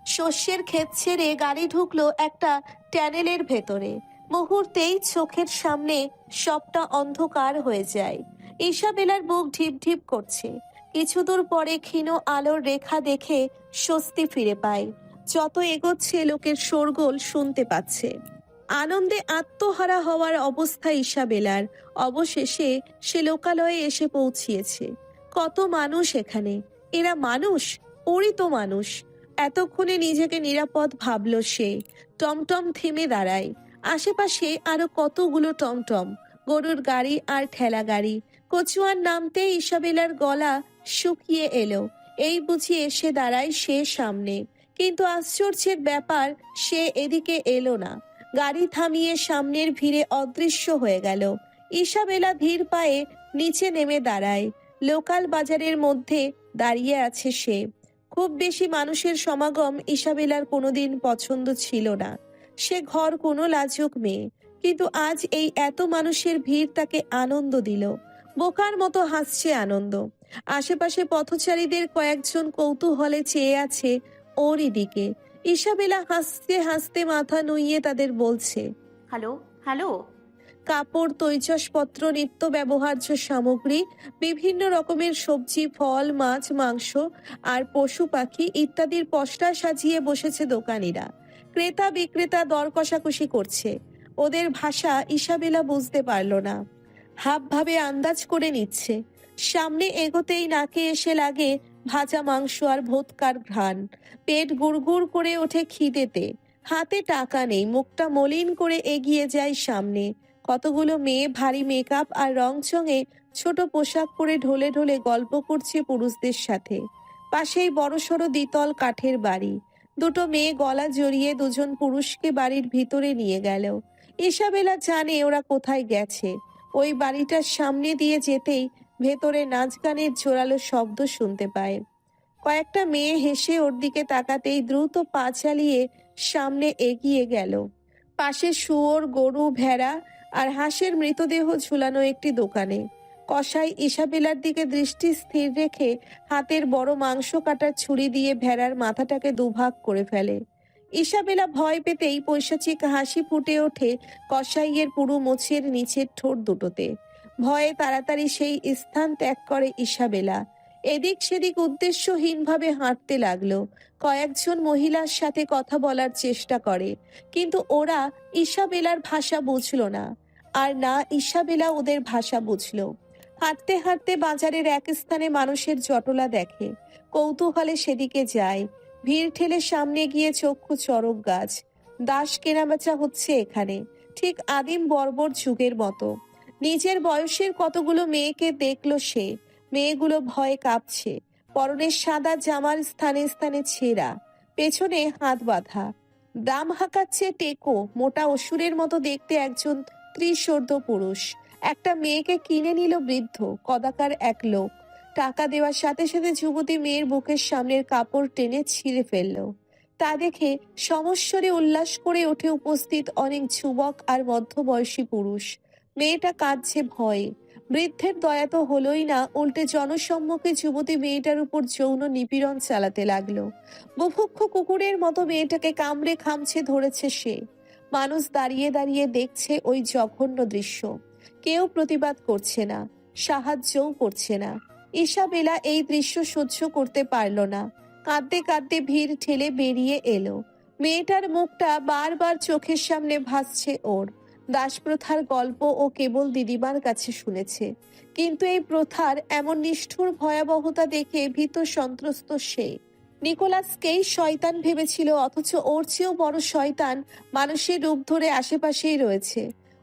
শস্যের ক্ষেত ছেড়ে গাড়ি ঢুকলো একটা ট্যানেলের ভেতরে। মুহূর্তেই চোখের সামনে সবটা অন্ধকার হয়ে যায়। ইসাবেলার বুক ঢিপ ঢিপ করছে। কিছু দূর পরে ক্ষীণ আলোর রেখা দেখে স্বস্তি ফিরে পায়। যত এগোচ্ছে লোকের শোরগোল শুনতে পাচ্ছে। আনন্দে আত্মহারা হওয়ার অবস্থা ইসাবেলার। অবশেষে সে লোকালয়ে এসে পৌঁছিয়েছে। কত মানুষ এখানে। এরা মানুষ, ওরই তো মানুষ। এতক্ষণে নিজেকে নিরাপদ ভাবল সে। টমটম থেমে দাঁড়ায়। আশেপাশে আরো কতগুলো টমটম, গরুর গাড়ি আর ঠেলা গাড়ি। কচুয়ান নামতে ইসাবেলার গলা শুকিয়ে এলো। এই বুঝি এসে দাঁড়ায় সে সামনে। কিন্তু আশ্চর্যের ব্যাপার, সে এদিকে এলো না। গাড়ি থামিয়ে সামনের ভিড়ে অদৃশ্য হয়ে গেল। ইসাবেলা ধীর পায়ে নিচে নেমে দাঁড়ায়। লোকাল বাজারের মধ্যে দাঁড়িয়ে আছে সে। খুব বেশি মানুষের সমাগম ইসাবেলার কোনোদিন পছন্দ ছিল না। সে ঘর কোনো লাজুক মেয়ে। কিন্তু আজ এই এত মানুষের ভিড় তাকে আনন্দ দিল। বোকার মতো হাসছে আনন্দ। আশেপাশে পথচারীদের কয়েকজন কৌতূহলে চেয়ে আছে ওরই দিকে। ইসাবেলা হাসতে হাসতে মাথা নুইয়ে তাদের বলছে, হ্যালো হ্যালো। কাপড়, তৈজসপত্র, নিত্য ব্যবহার্য সামগ্রী, বিভিন্ন রকমের সবজি, ফল, মাছ, মাংস আর পশু পাখি ইত্যাদির পসরা সাজিয়ে বসেছে দোকানিরা। ক্রেতা বিক্রেতা দর কষাকষি করছে। ওদের ভাষা ইসাবেলা বুঝতে পারল না। হাবভাবে আন্দাজ করে নিচ্ছে। সামনে এগোতেই নাকে এসে লাগে ভাজা মাংস আর ভোৎকার ঘ্রাণ। পেট গুড়গুড় করে ওঠে খিদেতে। হাতে টাকা নেই। মুখটা মলিন করে এগিয়ে যায় সামনে। কতগুলো মেয়ে ভারী মেকআপ আর রংচঙে ছোট পোশাক পরে ঢলে ঢলে গল্প করছে পুরুষদের সাথে। পাশেই বড়সড় দ্বিতল কাঠের বাড়ি। দুটো মেয়ে গলা জড়িয়ে দুজন পুরুষকে বাড়ির ভিতরে নিয়ে গেল। ইসাবেলা জানে ওরা কোথায় গেছে। ওই বাড়িটার সামনে দিয়ে যেতেই ভেতরে নাচ গানের জোরালো শব্দ শুনতে পায়। কয়েকটা মেয়ে হেসে ওর দিকে তাকাতেই দ্রুত পা চালিয়ে সামনে এগিয়ে গেল। পাশে শুয়োর, গরু, ভেড়া আর হাঁসের মৃতদেহ ঝুলানো একটি দোকানে কসাই ইসাবেলার দিকে দৃষ্টি স্থির রেখে হাতের বড় মাংস কাটার ছুরি দিয়ে ভেড়ার মাথাটাকে দুভাগ করে ফেলে। ইসাবেলা ভয় পেতেই পৈশাচিক হাসি ফুটে ওঠে কসাইয়ের পুরো মোছের নিচের ঠোঁট দুটোতে। ভয়ে তাড়াতাড়ি সেই স্থান ত্যাগ করে ইসাবেলা। এদিক সেদিক উদ্দেশ্যহীনভাবে হাঁটতে লাগলো। কয়েকজন মহিলার সাথে কথা বলার চেষ্টা করে, কিন্তু ওরা ইসাবেলার ভাষা বুঝলো না, আর না ইসাবেলা ওদের ভাষা বুঝলো। হাঁটতে হাঁটতে বাজারের এক স্থানে মানুষের জটলা দেখে, কৌতূহলে সেদিকে যায়। ভিড় ঠেলে সামনে গিয়ে চক্ষু চড়ক গাছ। দাস কেনাবেচা হচ্ছে এখানে, ঠিক আদিম বর্বর যুগের মতো। নিজের বয়সের কতগুলো মেয়েকে দেখলো সে। মেয়েগুলো ভয়ে কাঁপছে, পরনের সাদা জামার স্থানে স্থানে ছেঁড়া, পেছনে হাত বাঁধা। দাম হাঁকাচ্ছে টেকো, মোটা অসুরের মতো দেখতে একজন ত্রিশোর্ধ্ব পুরুষ। একটা মেয়েকে কিনে নিল বৃদ্ধ কদাকার এক লোক। টাকা দেওয়ার সাথে সাথে যুবতী মেয়ের বুকের সামনের কাপড় টেনে ছিঁড়ে ফেললো। তা দেখে সমস্বরে উল্লাস করে ওঠে উপস্থিত অনেক যুবক আর মধ্যবয়সী পুরুষ। মেয়েটা কাঁদছে ভয়ে। বৃদ্ধের দয়া তো হলোই না, উল্টে জনসম্মুখে যুবতী মেয়েটার উপর যৌন নিপীড়ন চালাতে লাগলো। বুভুক্ষ কুকুরের মতো মেয়েটাকে কামড়ে খামছে ধরেছে সে। মানুষ দাঁড়িয়ে দাঁড়িয়ে দেখছে ওই জঘন্য দৃশ্য। কেউ প্রতিবাদ করছে না, সাহায্যও করছে না। ইসাবেলা এই দৃশ্য সহ্য করতে পারল না। কাঁদতে কাঁদতে ভিড় ঠেলে বেরিয়ে এলো। মেয়েটার মুখটা বারবার চোখের সামনে ভাসছে ওর। দাসপ্রথার গল্প ও কেবল দিদিমার কাছে শুনেছে, কিন্তু এই প্রথার এমন নিষ্ঠুর ভয়াবহতা দেখে ভীত সন্ত্রস্ত সে। নিকোলাসকেই শয়তান ভেবেছিল, অথচ ওর চেয়েও বড় শয়তান মানুষের রূপ ধরে আশেপাশেই রয়েছে।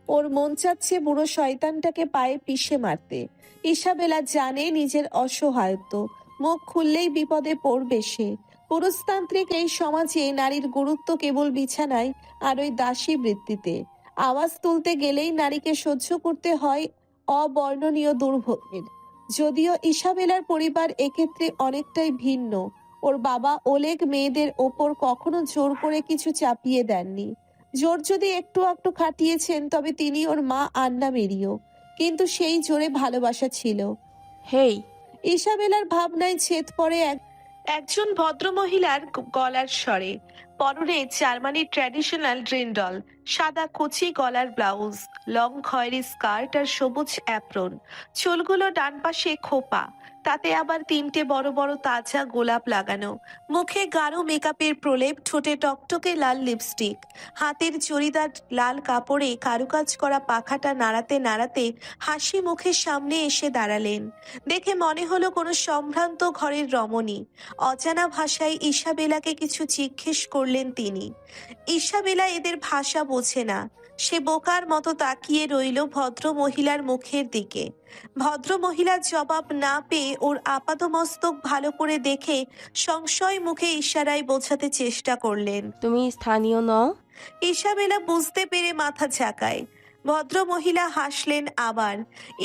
ওর মন চাচ্ছে বুড়ো শয়তানটাকে পায়ে পিষে মারতে। ইসাবেলা জানে নিজের অসহায়ত্ব, মুখ খুললেই বিপদে পড়বে সে। পুরুষতান্ত্রিক এই সমাজে নারীর গুরুত্ব কেবল বিছানায় আর ওই দাসী বৃত্তিতে। আওয়াজ তুলতে গেলেই নারীকে সহ্য করতে হয় অবর্ণনীয় দুর্ভোগের। যদিও ইসাবেলার পরিবার এক্ষেত্রে অনেকটাই ভিন্ন। ওর বাবা ওলেগ মেয়েদের ওপর কখনো জোর করে কিছু চাপিয়ে দেননি। জোর যদি একটু একটু খাটিয়েছেন, তবে তিনি ওর মা আন্না মেরিও, কিন্তু সেই জোরে ভালোবাসা ছিল। হেই, ইসাবেলার ভাবনায় ছেদ পড়ে একজন ভদ্রমহিলার গলার স্বরে। পরনে জার্মানির ট্র্যাডিশনাল ড্রিন্ডল, সাদা কুচি গলার ব্লাউজ, লং খয়েরি স্কার্ট আর সবুজ অ্যাপ্রন। চুলগুলো ডান পাশে খোপা, তাতে আবার 3টে বড় বড় তাজা গোলাপ লাগানো। মুখে গাঢ় মেকআপের প্রলেপ, ঠোঁটে টকটকে লাল লিপস্টিক। হাতের জরিদার লাল কাপড়ে কারুকাজ করা পাখাটা নাড়াতে নাড়াতে হাসি মুখে সামনে এসে দাঁড়ালেন। দেখে মনে হলো কোনো সম্ভ্রান্ত ঘরের রমণী। অজানা ভাষায় ইসাবেলাকে কিছু জিজ্ঞেস করলেন তিনি। ইসাবেলা এদের ভাষা বোঝে না। সে বোকার মতো তাকিয়ে রইল ভদ্র মহিলার মুখের দিকে। ভদ্র মহিলার জবাব না পেয়ে ওর আপাদমস্তক ভালো করে দেখে সংশয় মুখে ইশারায় বোঝাতে চেষ্টা করলেন। তুমি স্থানীয় নও? ইসাবেলা বুঝতে পেরে মাথা ঝাঁকায়। ভদ্র মহিলা হাসলেন আবার,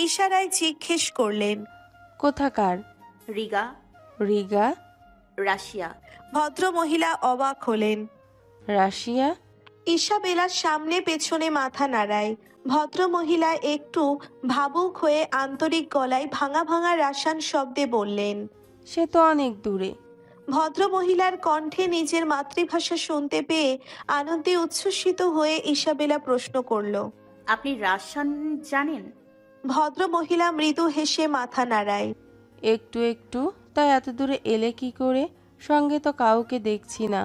ইশারায় জিজ্ঞেস করলেন, কোথাকার? Riga, Riga? রাশিয়া। ভদ্র মহিলা অবাক হলেন। রাশিয়া? ইসাবেলার সামনে পেছনে মাথা নাড়ায়। ভদ্র মহিলা একটু ভাবুক হয়ে আন্তরিক গলায় ভাঙা ভাঙা রাসান শব্দে বললেন। সে তো অনেক দূরে। ভদ্র মহিলার কণ্ঠে নিজের মাতৃভাষা শুনতে পেয়ে আনন্দে উচ্ছ্বসিত হয়ে ইসাবেলা প্রশ্ন করল, আপনি রাশিয়ান জানেন? ভদ্র মহিলা মৃদু হেসে মাথা নাড়ায়। একটু একটু। তাই এত দূরে এলে কি করে? সঙ্গে তো কাউকে দেখছি না।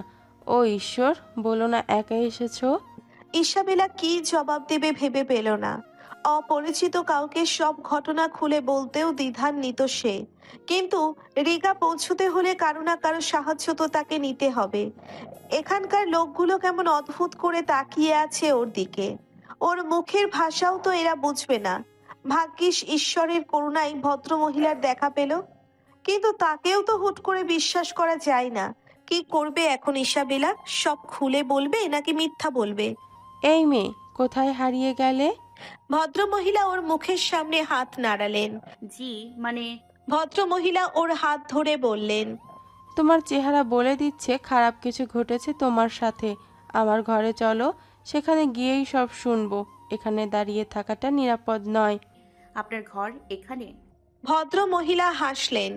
ও ঈশ্বর, বলো না একা এসেছো। ইসাবেলা কি জবাব দেবে ভেবে পেল না। অপরিচিত কাউকে সব ঘটনা খুলে বলতেও দ্বিধান্বিত সে। কিন্তু রিগা পৌঁছতে হলে কারো না কারো সাহায্য তো তাকে নিতে হবে। এখানকার লোকগুলো কেমন অদ্ভুত করে তাকিয়ে আছে ওর দিকে। ওর মুখের ভাষাও তো এরা বুঝবে না। ভাগ্যিস ঈশ্বরের করুণায় ভদ্র মহিলার দেখা পেল, কিন্তু তাকেও তো হুট করে বিশ্বাস করা যায় না। কি করবে এখন ইসাবেলা? সব খুলে বলবে নাকি মিথ্যা বলবে? এই মেয়ে, কোথায় হারিয়ে গেলে? ভদ্রমহিলা ওর মুখের সামনে হাত নাড়ালেন। জি মানে ভদ্রমহিলা ওর হাত ধরে বললেন, তোমার চেহারা বলে দিচ্ছে খারাপ কিছু ঘটেছে তোমার সাথে। আমার ঘরে চলো, সেখানে গিয়েই সব শুনবো। এখানে দাঁড়িয়ে থাকাটা নিরাপদ নয়। আপনার ঘর এখানে? ভদ্র মহিলা হাসলেন,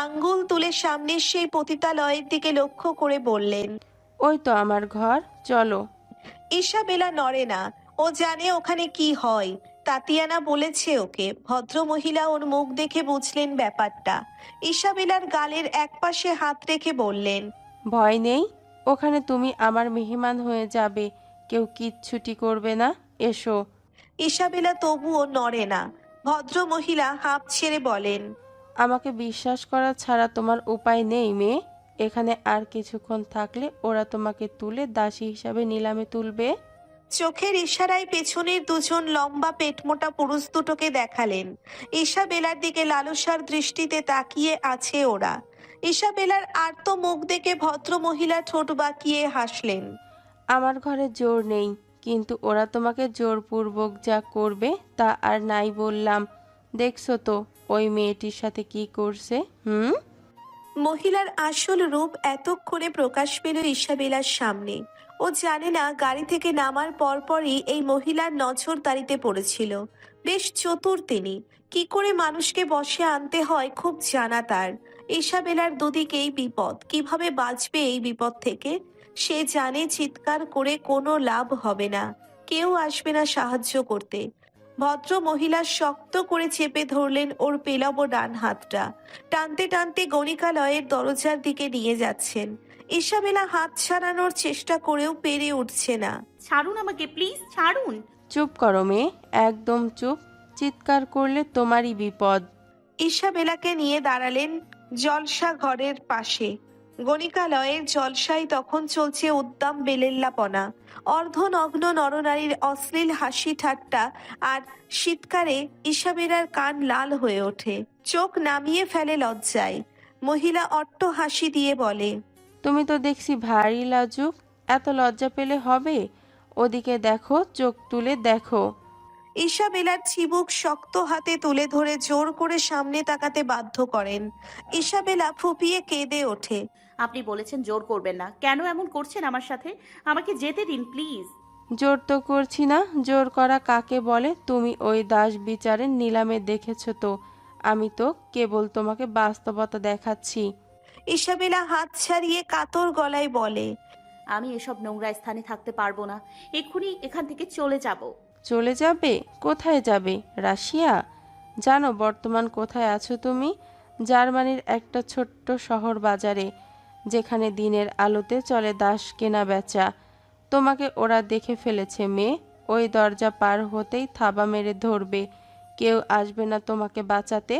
আঙ্গুল তুলে সামনের সেই পতিতালয়ের দিকে লক্ষ্য করে বললেন। ওই তো আমার ঘর, চলো। ইসাবেলা নড়ে না। ও জানে ওখানে কি হয়। তাতিয়ানা বলেছে ওকে। ভদ্র মহিলা ওর মুখ দেখে বুঝলেন ব্যাপারটা। ইসাবেলার গালের একপাশে হাত রেখে বললেন, ভয় নেই, ওখানে তুমি আমার মেহমান হয়ে যাবে, কেউ কিচ্ছুটি করবে না, এসো। ইসাবেলা তবুও নড়ে না। ভদ্র মহিলা হাঁপ ছেড়ে বলেন, আমাকে বিশ্বাস করা ছাড়া তোমার উপায় নেই মেয়ে। এখানে আর কিছুক্ষণ থাকলে ওরা তোমাকে তুলে দাসী হিসাবে নিলামে তুলবে। চোখের ইশারায় পেছনের দুজন লম্বা পেটমোটা পুরুষ দুটোকে দেখালেন। ইসাবেলার দিকে লালসার দৃষ্টিতে তাকিয়ে আছে ওরা। ইসাবেলার আর্ত মুখ দেখে ভদ্র মহিলা ঠোঁট বাঁকিয়ে হাসলেন। আমার ঘরে জোর নেই, কিন্তু ওরা তোমাকে জোরপূর্বক যা করবে তা আর নাই বললাম। দেখছো তো ওই মেয়েটির সাথে কি করছে? মহিলার আসল রূপ এতক্ষণে প্রকাশ পেল ইসাবেলার সামনে। ও জানে না গাড়ি থেকে নামার পরপরই এই মহিলার নজরদারিতে পড়েছিল। বেশ চতুর তিনি। কি করে মানুষকে বশে আনতে হয় খুব জানা তার। ইসাবেলার দুদিকেই বিপদ, কিভাবে বাঁচবে এই বিপদ থেকে সে জানে। চিৎকার করে কোনো লাভ হবে না, কেউ আসবে না সাহায্য করতে। ভদ্র মহিলা শক্ত করে চেপে ধরলেন ওর পেলব ডান হাতটা। টানতে টানতে গণিকালয়ের দরজার দিকে নিয়ে যাচ্ছেন। ইসাবেলা হাত ছাড়ানোর চেষ্টা করেও পেরে উঠছে না। ছাড়ুন আমাকে, প্লিজ ছাড়ুন। চুপ করো মেয়ে, একদম চুপ। চিৎকার করলে তোমারই বিপদ। ইসাবেলাকে নিয়ে দাঁড়ালেন জলসা ঘরের পাশে। গণিকালয়ের জলসায় তখন চলছে উদ্দাম বেলেল্লাপনা। অর্ধনগ্ন নরনারীর অশ্লীল হাসি ঠাট্টা আর শীতকারে ইসাবেলার কান লাল হয়ে ওঠে, চোখ নামিয়ে ফেলে লজ্জায়। মহিলা অট্ট হাসি দিয়ে বলে, তুমি তো দেখছি ভারী লাজুক, এত লজ্জা পেলে হবে? ওদিকে দেখো, চোখ তুলে দেখো। ইসাবেলার চিবুক শক্ত হাতে তুলে ধরে জোর করে সামনে তাকাতে বাধ্য করেন। ইসাবেলা ফুপিয়ে কেঁদে ওঠে। আপনি বলেছেন জোর করবেন না, কেন এমন করছেন আমার সাথে? আমাকে যেতে দিন প্লিজ। জোর তো করছি না। জোর করা কাকে বলে তুমি ওই দাস বিচারের নিলামে দেখেছো তো? আমি তো কেবল তোমাকে বাস্তবতা দেখাচ্ছি। ইসাবেলা হাত ছাড়িয়ে কাতর গলায় বলে, আমি এসব নোংরা স্থানে থাকতে পারবো না, এক্ষুনি এখান থেকে চলে যাব। চলে যাবে? কোথায় যাবে? রাশিয়া? জানো বর্তমান কোথায় আছো তুমি? জার্মানির একটা ছোট্ট শহর বাজারে, যেখানে দিনের আলোতে চলে দাস কেনা বেচা। তোমাকে ওরা দেখে ফেলেছে মেয়ে। ওই দরজা পার হতেই থাবা মেরে ধরবে, কেউ আসবে না তোমাকে বাঁচাতে।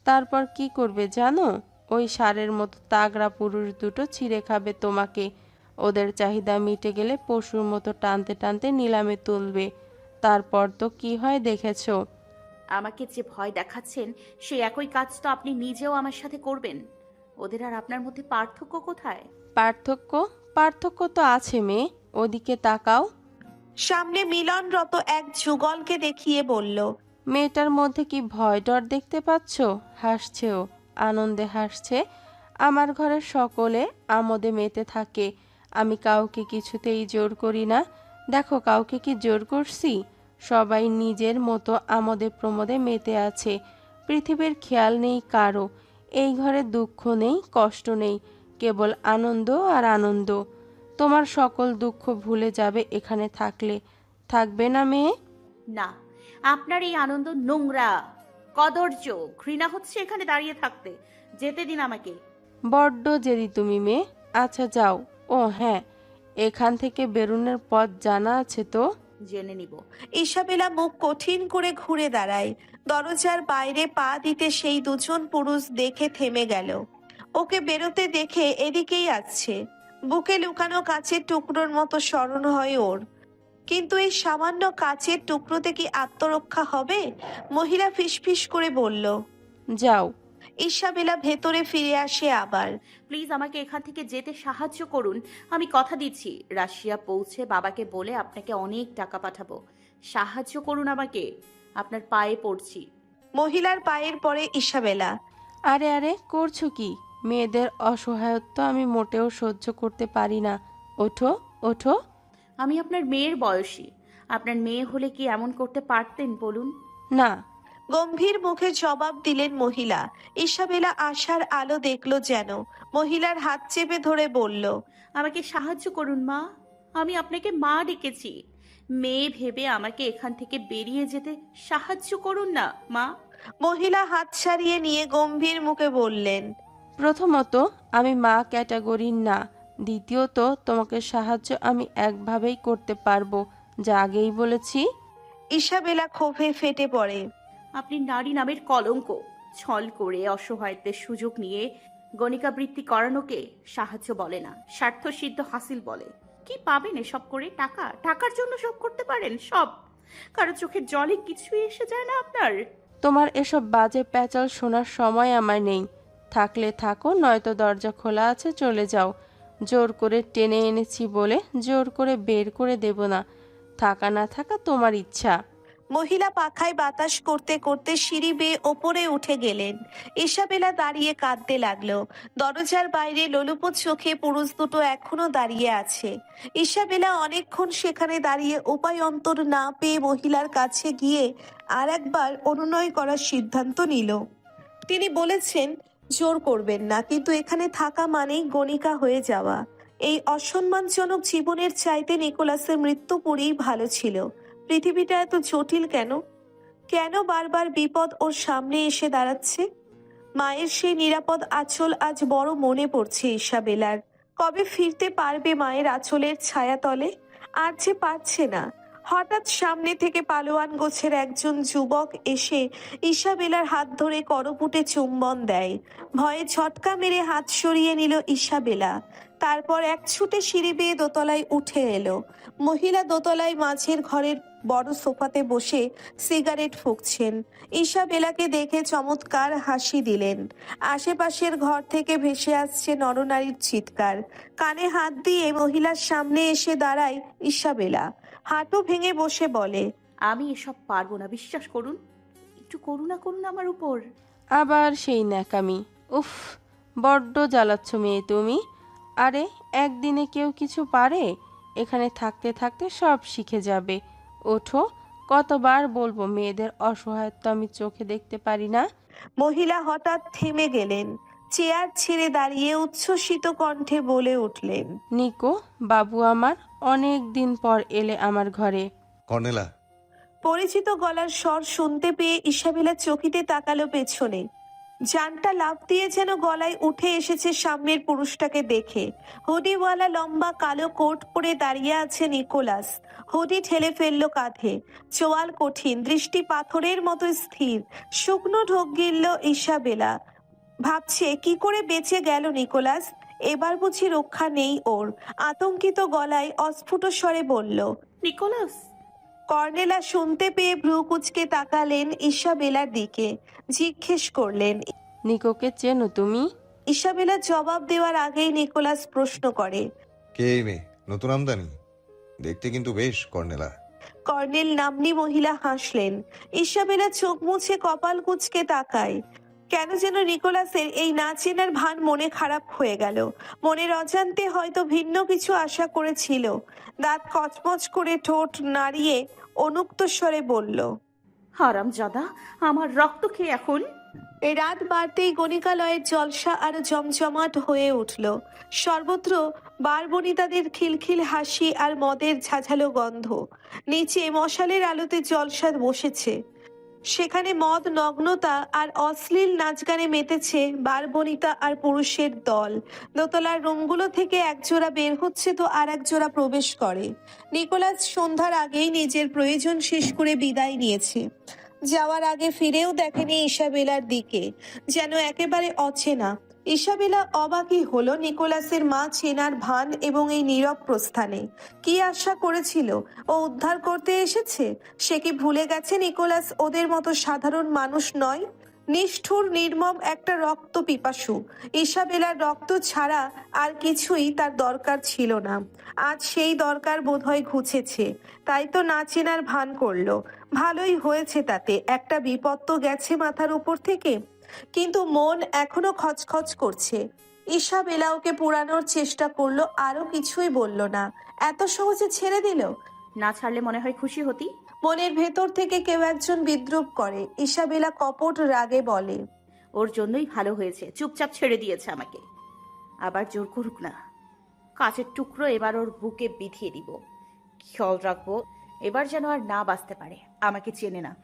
তারপর কি করবে জানো? ওই ষাঁড়ের মতো তাগড়া পুরুষ দুটো ছিঁড়ে খাবে তোমাকে। ওদের চাহিদা মিটে গেলে পশুর মতো টানতে টানতে নিলামে তুলবে। তারপর তো কি হয় দেখেছো। আমাকে যে ভয় দেখাচ্ছেন সেই একই কাজ তো আপনি নিজেও আমার সাথে করবেন। ওদের আর আপনার মধ্যে পার্থক্য কোথায়? পার্থক্য? পার্থক্য তো আছে মেয়ে, ওদিকে তাকাও। সামনে মিলনরত এক যুগলকে দেখিয়ে বলল, মেয়েটার মধ্যে কি ভয় ডর দেখতে পাচ্ছ? হাসছেও, আনন্দে হাসছে। আমার ঘরের সকলে আমোদে মেতে থাকে। আমি কাউকে কিছুতেই জোর করি না। দেখো কাউকে কি জোর করছি? সবাই নিজের মতো আমোদে প্রমোদে মেতে আছে। পৃথিবীর খেয়াল নেই কারো। এই ঘরে দুঃখ নেই, কষ্ট নেই, কেবল আনন্দ আর আনন্দ। তোমার সকল দুঃখ ভুলে যাবে এখানে থাকলে। থাকবে না মেয়ে? না, আপনার এই আনন্দ নোংরা, কদর্য। ঘৃণা হচ্ছে এখানে দাঁড়িয়ে থাকতে। যেতে দিন আমাকে। বড্ড জেদি তুমি মেয়ে। আচ্ছা যাও। ও হ্যাঁ, এখান থেকে বেরোনোর পথ জানা আছে তো? জেনে নিব। ইসাবেলা মুখ কঠিন করে ঘুরে দাঁড়ায়। দরজার বাইরে পা দিতে সেই দুজন পুরুষ দেখে থেমে গেল। ওকে বেরোতে দেখে এদিকেই আসছে। বুকে লুকানো কাচের টুকরোর মতো স্মরণ হয় ওর। কিন্তু এই সামান্য কাচের টুকরোতে কি আত্মরক্ষা হবে? মহিলা ফিসফিস করে বলল। যাও। ইসাবেলা ভেতরে ফিরে আসে আবার। প্লিজ আমাকে এখান থেকে যেতে সাহায্য করুন। আমি কথা দিচ্ছি রাশিয়া পৌঁছে বাবাকে বলে আপনাকে অনেক টাকা পাঠাবো। সাহায্য করুন আমাকে, আপনার পায়ে পড়ছি। মহিলার পায়ের পরে ইসাবেলা। আরে আরে করছো কি? মেয়েদের অসহায়ত্ব আমি মোটেও সহ্য করতে পারি না। ওঠো, ওঠো। আমি আপনার মেয়ের বয়সী। আপনার মেয়ে হলে কি এমন করতে পারতেন বলুন? না। গম্ভীর মুখে জবাব দিলেন মহিলা। ইসাবেলা আশার আলো দেখলো যেন, মহিলার হাত চেপে ধরে বলল, আমাকে সাহায্য করুন মা। আমি আপনাকে মা ডেকেছি। মেয়ে ভেবে আমাকে এখান থেকে বেরিয়ে যেতে সাহায্য করুন না মা। মহিলা হাত ছাড়িয়ে নিয়ে গম্ভীর মুখে বললেন, প্রথমত, আমি মা ক্যাটাগরির না। দ্বিতীয়ত, তোমাকে সাহায্য আমি একভাবেই করতে পারবো, যা আগেই বলেছি। ইসাবেলা ক্ষোভে ফেটে পড়ে। আপনি নারী নামের কলঙ্ক। ছল করে অসহায়ত্বের সুযোগ নিয়ে গণিকাবৃত্তি করানোকে সাহায্য বলে না, স্বার্থসিদ্ধ হাসিল বলে। কি পাবেন এসব করে? টাকা। টাকার জন্য সব করতে পারেন সব। কারো চোখের জলে কিছুই এসে যায় না আপনার। তোমার এসব বাজে প্যাচাল শোনার সময় আমার নেই। থাকলে থাকো, নয়তো দরজা খোলা আছে, চলে যাও। জোর করে টেনে এনেছি বলে জোর করে বের করে দেব না। থাকা না থাকা তোমার ইচ্ছা। মহিলা পাখায় বাতাস করতে করতে সিঁড়ি বেয়ে ওপরে উঠে গেলেন। ইসাবেলা দাঁড়িয়ে কাঁদতে লাগলো। দরজার বাইরে লোলুপ চোখে পুরুষ দুটো এখনো দাঁড়িয়ে আছে। ইসাবেলা অনেকক্ষণ সেখানে দাঁড়িয়ে উপায় অন্তর না পেয়ে মহিলার কাছে গিয়ে আর একবার অনুনয় করার সিদ্ধান্ত নিল। তিনি বলেছেন, জোর করবেন না, কিন্তু এখানে থাকা মানেই গণিকা হয়ে যাওয়া। এই অসম্মানজনক জীবনের চাইতে নিকোলাসের মৃত্যু পুরেই ভালো ছিল। পৃথিবীটা এত জটিল কেন? কেন বারবার বিপদ ওর সামনে এসে দাঁড়াচ্ছে? মায়ের সেই নিরাপদ আঁচল আজ বড় মনে পড়ছে ইসাবেলার। কবে ফিরতে পারবে মায়ের আঁচলের ছায়াতলে? আর যে পারছে না। হঠাৎ সামনে থেকে পালোয়ান গোছের একজন যুবক এসে ইসাবেলার হাত ধরে করপুটে চুম্বন দেয়। ভয়ে ঝটকা মেরে হাত সরিয়ে নিল ইসাবেলা। তারপর এক ছুটে সিঁড়ি বেয়ে দোতলায় উঠে এলো। মহিলা দোতলায় মাঝের ঘরের বড় সোফাতে বসে সিগারেট ফুঁকছেন। ইসাবেলাকে দেখে চমৎকার হাসি দিলেন। আশেপাশের ঘর থেকে ভেসে আসছে নরনারীর চিৎকার। কানে হাত দিয়ে মহিলার সামনে এসে দাঁড়ায় ইসাবেলা। হাঁটু ভেঙে বসে বলে, আমি এসব পারবো না, বিশ্বাস করুন। একটু করুণা করুন আমার উপর। আবার সেই ন্যাকামি। উফ, বড্ড জ্বালাচ্ছ মেয়ে তুমি। আরে, একদিনে কেউ কিছু পারে? এখানে থাকতে থাকতে সব শিখে যাবে। ওঠো। কতবার বলবো মেয়েদের অসহায়ত্ব আমি চোখে দেখতে পারি না? মহিলা হঠাৎ থেমে গেলেন। চেয়ার ছেড়ে দাঁড়িয়ে উচ্ছ্বসিত কণ্ঠে বলে উঠলেন, নিকো, বাবু আমার, অনেক দিন পর এলে আমার ঘরে। কর্নেলা। পরিচিত গলার স্বর শুনতে পেয়ে ইসাবেলা চকিতে তাকালো পেছনে। জানটা লাফ দিয়ে যেন গলায় উঠে এসেছে সামনের পুরুষটাকে দেখে। হুডিওয়ালা লম্বা কালো কোট পরে দাঁড়িয়ে আছে নিকোলাস। হুডি ঠেলে ফেললো কাঁধে। চোয়াল কঠিন, দৃষ্টি পাথরের মতো স্থির। শুকনো ঢোক গিলল ইসাবেলা। ভাবছে কি করে বেঁচে গেল নিকোলাস। এবার বুঝি রক্ষা নেই ওর। আতঙ্কিত গলায় অস্ফুট স্বরে বলল, নিকোলাস। কর্নেলা শুনতে পেয়ে ভ্রু কুঁচকে তাকালেন ইসাবেলার দিকে। জিজ্ঞেস করলেন, নিকোকে চেনো তুমি? ইসাবেলা জবাব দেওয়ার আগেই নিকোলাস প্রশ্ন করে, কে এই মেয়ে? নতুন আমদানি? দেখতে কিন্তু বেশ, কর্নেলা। কর্নেল নাম্নী মহিলা হাসলেন। ইসাবেলা চোখ মুছে কপাল কুঁচকে তাকায়। কেন যেন নিকোলাসের এই না চেনার ভান মনে খারাপ হয়ে গেল। মনের অজান্তে হয়তো ভিন্ন কিছু আশা করেছিল। দাঁত কচমচ করে ঠোঁট নাড়িয়ে অনুক্ত স্বরে বলল, হারামজাদা, আমার রক্ত খেয়ে এখন। এই রাত বাড়তেই গণিকালয়ের জলসা আরো জমজমাট হয়ে উঠল। সর্বত্র বারবনিতাদের খিলখিল হাসি আর মদের ঝাঝালো গন্ধ। নিচে মশালের আলোতে জলসা বসেছে। সেখানে মদ, নগ্নতা আর অশ্লীল নাচ গানে মেতেছে বারবনিতা আর পুরুষের দল। দোতলার রুমগুলো থেকে একজোড়া বের হচ্ছে তো আর একজোড়া প্রবেশ করে। নিকোলাস সন্ধ্যার আগেই নিজের প্রয়োজন শেষ করে বিদায় নিয়েছে। যাওয়ার আগে ফিরেও দেখেনি ইসাবেলার দিকে, যেন একেবারে অচেনা। ইসাবেলা অবাকই হলো নিকোলাসের মা চেনার ভান এবং এই নীরব প্রস্থানে। কি আশা করেছিল? ও উদ্ধার করতে এসেছে? সে কি ভুলে গেছে নিকোলাস ওদের মতো সাধারণ মানুষ নয়? নিষ্ঠুর নির্মম একটা রক্ত পিপাসু। ইসাবেলার রক্ত ছাড়া আর কিছুই তার দরকার ছিল না। আজ সেই দরকার বোধহয় ঘুচেছে। তাই তো না চেনার ভান করলো। ভালোই হয়েছে তাতে, একটা বিপদ তো গেছে মাথার উপর থেকে। কিন্তু মন এখনো খচখচ করছে। ইসাবেলা ওকে পুরানোর চেষ্টা করলো, আরো কিছুই বলল না। এত সহজে ছেড়ে দিল? না ছাড়লে মনে হয় খুশি হতি। মনের ভেতর থেকে কেউ একজন বিদ্রুপ করে। ইসাবেলা কপট রাগে বলে, ওর জন্যই ভালো হয়েছে, চুপচাপ ছেড়ে দিয়েছে আমাকে। আবার জোর করুক না। কাঁচের টুকরো এবার ওর বুকে বিধিয়ে দিব। খেয়াল রাখবো এবার যেন আর না বাঁচতে পারে। আমাকে চেনে না।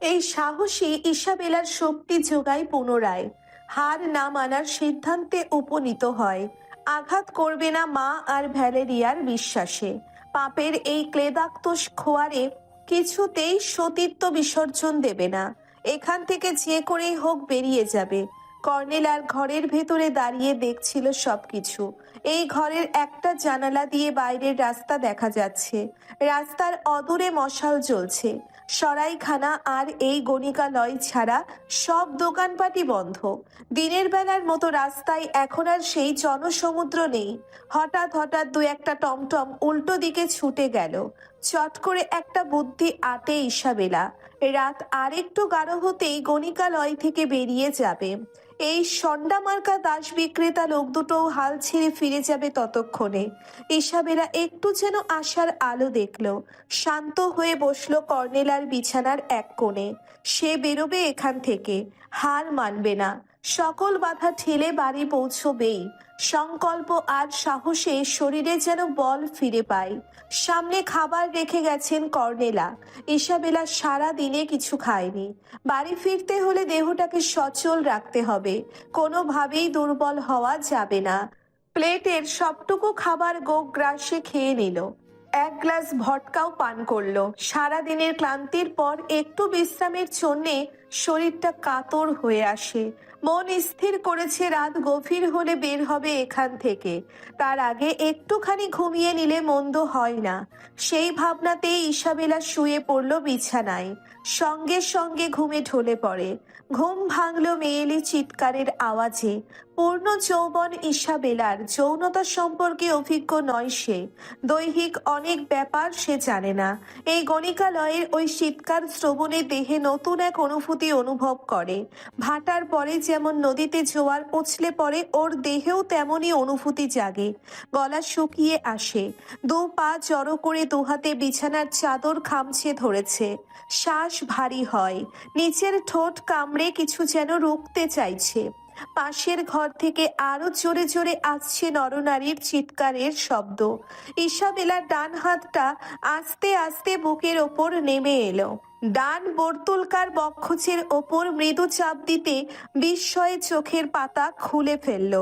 এই সাহসী ইসাবেলার শক্তি যোগায় পুনরায়। হার না মানার সিদ্ধান্তে উপনীত হয়। আঘাত করবে না মা আর ভ্যালেরিয়ার বিশ্বাসে। পাপের এই ক্লেদাক্ত খোয়ারে কিছুতেই সতীত্ব বিসর্জন দেবে না। এখান থেকে যে করেই হোক বেরিয়ে যাবে। কর্নেল আর ঘরের ভেতরে দাঁড়িয়ে দেখছিল সবকিছু। এই ঘরের একটা জানালা দিয়ে বাইরের রাস্তা দেখা যাচ্ছে। রাস্তার অদূরে মশাল জ্বলছে। সরাইখানা আর এই গণিকালয় ছাড়া সব দোকানপাটি বন্ধ। দিনের বেলার মতো রাস্তায় এখন আর সেই জনসমুদ্র নেই। হঠাৎ হঠাৎ দু একটা টমটম উল্টো দিকে ছুটে গেল। চট করে একটা বুদ্ধি আটে ইসাবেলা। রাত আরেকটু গাঢ় হতেই গণিকালয় থেকে বেরিয়ে যাবে। এই সন্ডামার্কা দাস বিক্রেতা লোক দুটোও হাল ছেড়ে ফিরে যাবে ততক্ষণে। ইসাবেলা একটু যেন আশার আলো দেখলো। শান্ত হয়ে বসলো কর্নেলার বিছানার এক কোণে। সে বেরোবে এখান থেকে, হার মানবে না। সকল বাধা ঠেলে বাড়ি পৌঁছবেই। সংকল্প আর সাহসে শরীরে যেন বল ফিরে পায়। সামনে খাবার রেখে গেছেন কর্নেলা। ইসাবেলা সারা দিনে কিছু খায়নি। বাড়ি ফিরতে হলে দেহটাকে সচল রাখতে হবে। কোনোভাবেই দুর্বল হওয়া যাবে না। প্লেটের সবটুকু খাবার গোগ্রাসে খেয়ে নিল। এক গ্লাস ভটকাও পান করলো। সারাদিনের ক্লান্তির পর একটু বিশ্রামের জন্যে শরীরটা কাতর হয়ে আসে। মন স্থির করেছে রাত গভীর হলে বের হবে এখান থেকে। তার আগে একটুখানি ঘুমিয়ে নিলে মন্দ হয় না। সেই ভাবনাতেই ইসাবেলা শুয়ে পড়ল বিছানায়। সঙ্গে সঙ্গে ঘুমে ঢলে পড়ে। ঘুম ভাঙল মেয়েলি চিৎকারের আওয়াজে। পূর্ণ যৌবন ইসাবেলার, যৌনতা সম্পর্কে অভিজ্ঞ নয় সে। দৈহিক অনেক ব্যাপার সে জানে না। এই গণিকালয়ের ওই শীতকার শ্রবণে দেহে নতুন এক অনুভূতি অনুভব করে। ভাটার পরে যেমন নদীতে জোয়ার উছলে পড়ে, ওর দেহেও তেমনই অনুভূতি জাগে। গলা শুকিয়ে আসে। দু পা জড়ো করে দুহাতে বিছানার চাদর খামছে ধরেছে। শ্বাস ভারী হয়। নিচের ঠোঁট কামড়ে কিছু যেন রুখতে চাইছে। পাশের ঘর থেকে আরো জোরে জোরে আসছে নরনারীর চিৎকারের শব্দ। ইসাবেলার ডান হাতটা আস্তে আস্তে বুকের ওপর নেমে এলো। ডান বর্তুলকার বক্ষচের ওপর মৃদু চাপ দিতে বিস্ময়ে চোখের পাতা খুলে ফেলল।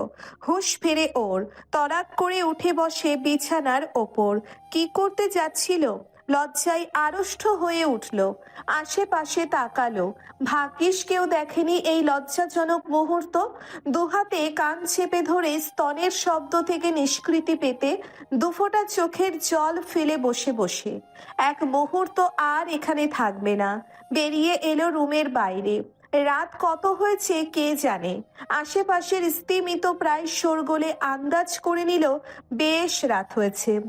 হুঁশ ফেরে ওর। তড়াক করে উঠে বসে বিছানার ওপর। কি করতে যাচ্ছিল? লজ্জায় আড়ষ্ট হয়ে উঠল। আশেপাশে তাকালো। ভাগ্যিস কেউ দেখেনি এই লজ্জাজনক মুহূর্ত। দুহাতে কান চেপে ধরে স্তনের শব্দ থেকে নিষ্কৃতি পেতে দুফোঁটা চোখের জল ফেলে বসে বসে। এক মুহূর্ত আর এখানে থাকবে না। বেরিয়ে এলো রুমের বাইরে। রাত কত হয়েছে কে জানে। আশেপাশের স্তিমিত প্রায় শোরগোলে আন্দাজ করে নিল বেশ রাত হয়েছে।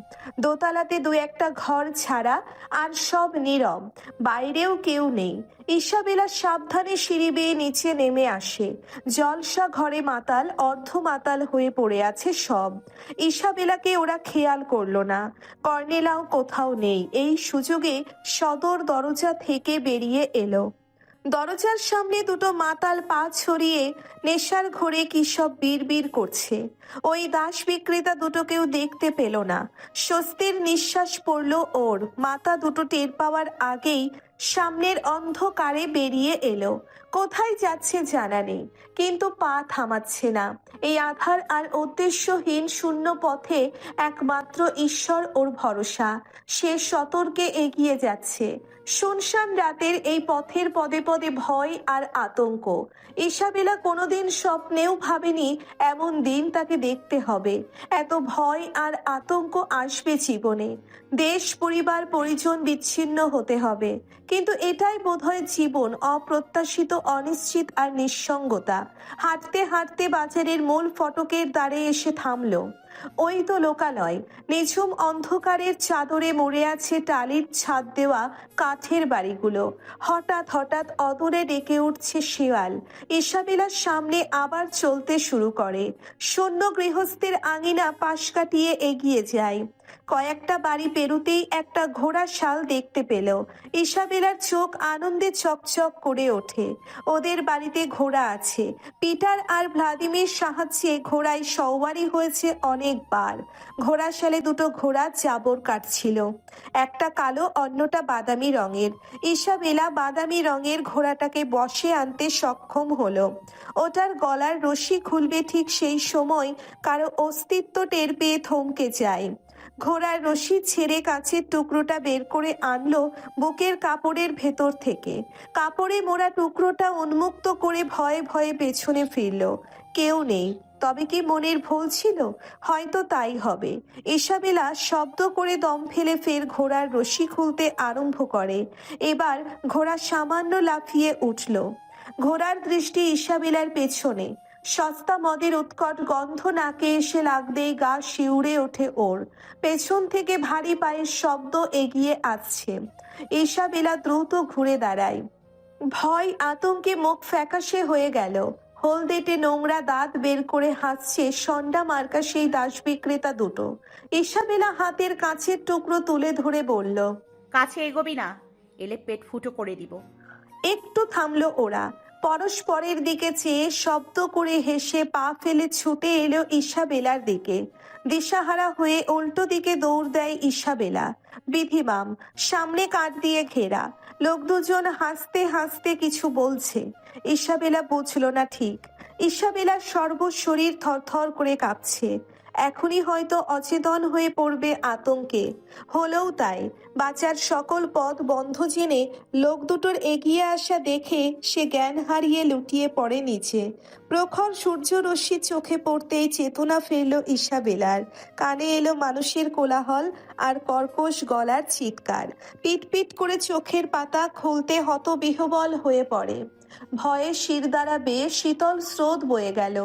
দোতলাতে দু একটা ঘর ছাড়া আর সব নীরব। বাইরেও কেউ নেই। ইসাবেলা সাবধানে সিঁড়ি বেয়ে নিচে নেমে আসে। জলসা ঘরে মাতাল, অর্ধ মাতাল হয়ে পড়ে আছে সব। ইসাবেলাকে ওরা খেয়াল করলো না। কর্নেলাও কোথাও নেই। এই সুযোগে সদর দরজা থেকে বেরিয়ে এলো। দরজার সামনে দুটো মাতাল পা ছড়িয়ে নেশার ঘোরে কি সব বিড়বিড় করছে। ওই দাস বিক্রেতা দুটোকেও দেখতে পেল না। স্বস্তির নিঃশ্বাস পড়ল ওর। মাথা দুটো টের পাওয়ার আগেই সামনের অন্ধকারে বেরিয়ে এলো। কোথায় যাচ্ছে জানা নেই, কিন্তু পা থামাচ্ছে না। এই আধার আর উদ্দেশ্যহীন শূন্য পথে একমাত্র ঈশ্বর ওর ভরসা। সে সতর্কে এগিয়ে যাচ্ছে। শুনশান রাতের এই পথের পদে পদে ভয় আর আতঙ্ক। ইসাবেলা কোনোদিন স্বপ্নেও ভাবেনি এমন দিন তাকে দেখতে হবে। এত ভয় আর আতঙ্ক আসবে জীবনে। দেশ, পরিবার, পরিজন বিচ্ছিন্ন হতে হবে। কিন্তু এটাই বোধহয় জীবন, অপ্রত্যাশিত, অনিশ্চিত আর নিঃসঙ্গতা। হাঁটতে হাঁটতে বাজারের মূল ফটকের দ্বারে এসে থামলো। ওই তো লোকালয়। নিঝুম অন্ধকারের চাদরে মুড়ে আছে টালির ছাদ দেওয়া কাঠের বাড়িগুলো। হঠাৎ হঠাৎ অদূরে ডেকে উঠছে শিয়াল। ইসাবেলার সামনে আবার চলতে শুরু করে। শূন্য গৃহস্থের আঙিনা পাশ কাটিয়ে এগিয়ে যায়। কয়েকটা বাড়ি পেরুতেই একটা ঘোড়া শাল দেখতে পেল। ইসাবেলার চোখ আনন্দে চকচক করে ওঠে। ওদের বাড়িতে ঘোড়া আছে। পিটার আর ভ্লাদিমির সাহায্যে ঘোড়ায় সওয়ারি হয়েছে অনেকবার। ঘোড়া শালে দুটো ঘোড়া চাবর কাটছিল, একটা কালো অন্যটা বাদামি রঙের। ইসাবেলা বাদামি রঙের ঘোড়াটাকে বশে আনতে সক্ষম হলো। ওটার গলার রশি খুলবে ঠিক সেই সময় কারো অস্তিত্ব টের পেয়ে থমকে যায়। ঘোড়ার রশি ছেড়ে কাছের টুকরোটা বের করে আনলো বুকের কাপড়ের ভেতর থেকে। কাপড়ে মোড়া টুকরোটা উন্মুক্ত করে ভয়ে ভয়ে পেছনে ফিরল। কেউ নেই। তবে কি মনের ভুল ছিল? হয়তো তাই হবে। ইসাবেলা শব্দ করে দম ফেলে ফের ঘোড়ার রশি খুলতে আরম্ভ করে। এবার ঘোড়া সামান্য লাফিয়ে উঠল। ঘোড়ার দৃষ্টি ইসাবেলার পেছনে। সস্তা মদের উৎকট গন্ধ নাকে এসে লাগতেই গা শিউরে ওঠে ওর। পেছন থেকে ভারী পায়ের শব্দ এগিয়ে আসছে। ইসাবেলা দ্রুত ঘুরে দাঁড়ায়। ভয় আতঙ্কে মুখ ফ্যাকাশে হয়ে গেল। হলদেটে নোংরা দাঁত বের করে হাসছে সন্ডা মার্কা সেই দাস বিক্রেতা দুটো। ইসাবেলা হাতের কাছের টুকরো তুলে ধরে বলল, কাছে এগোবি না, এলে পেট ফুটো করে দিব। একটু থামলো ওরা। পরস্পরের দিকে চেয়ে শব্দ করে হেসে পা ফেলে ছুটে এলো ইসাবেলার দিকে। দিশাহারা হয়ে উল্টো দিকে দৌড় দেয় ইসাবেলা। বিধিমাম, সামনে কাঠ দিয়ে ঘেরা। লোক দুজন হাসতে হাসতে কিছু বলছে। ইসাবেলা বুঝলো না ঠিক। ইসাবেলার সর্বশরীর থরথর করে কাঁপছে। এখনই হয়তো অচেতন হয়ে পড়বে আতঙ্কে। হলেও তাই। বাঁচার সকল পথ বন্ধ জেনে লোক দুটোর এগিয়ে আসা দেখে সে জ্ঞান হারিয়ে লুটিয়ে পড়ে নিচে। প্রখর সূর্যরশ্মি চোখে পড়তেই চেতনা ফিরল ইসাবেলার। কানে এলো মানুষের কোলাহল আর কর্কশ গলার চিৎকার। পিট পিট করে চোখের পাতা খুলতে হতবিহ্বল হয়ে পড়ে। ভয়ে শিরদাঁড়া বেয়ে শীতল স্রোত বয়ে গেল।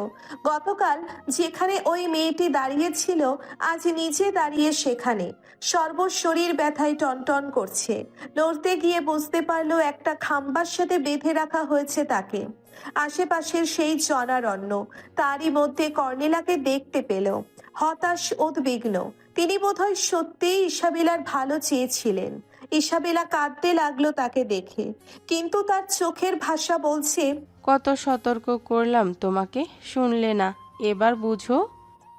গতকাল যেখানে ওই মেয়েটি দাঁড়িয়েছিল আজ নিজে দাঁড়িয়ে সেখানে। সর্বশরীর ব্যথায় টনটন করছে। নড়তে গিয়ে বুঝতে পারলো একটা খাম্বার সাথে বেঁধে রাখা হয়েছে তাকে। আশেপাশের সেই জনারণ্য। তারই মধ্যে কর্নেলাকে দেখতে পেল। হতাশ উদ্বিগ্ন। তিনি বোধহয় সত্যিই ইসাবেলার ভালো চেয়েছিলেন। ইসাবেলা কাঁদতে লাগলো তাকে দেখে, কিন্তু তার চোখের ভাষা বলছে, কত সতর্ক করলাম তোমাকে, শুনলে না, এবার বুঝো।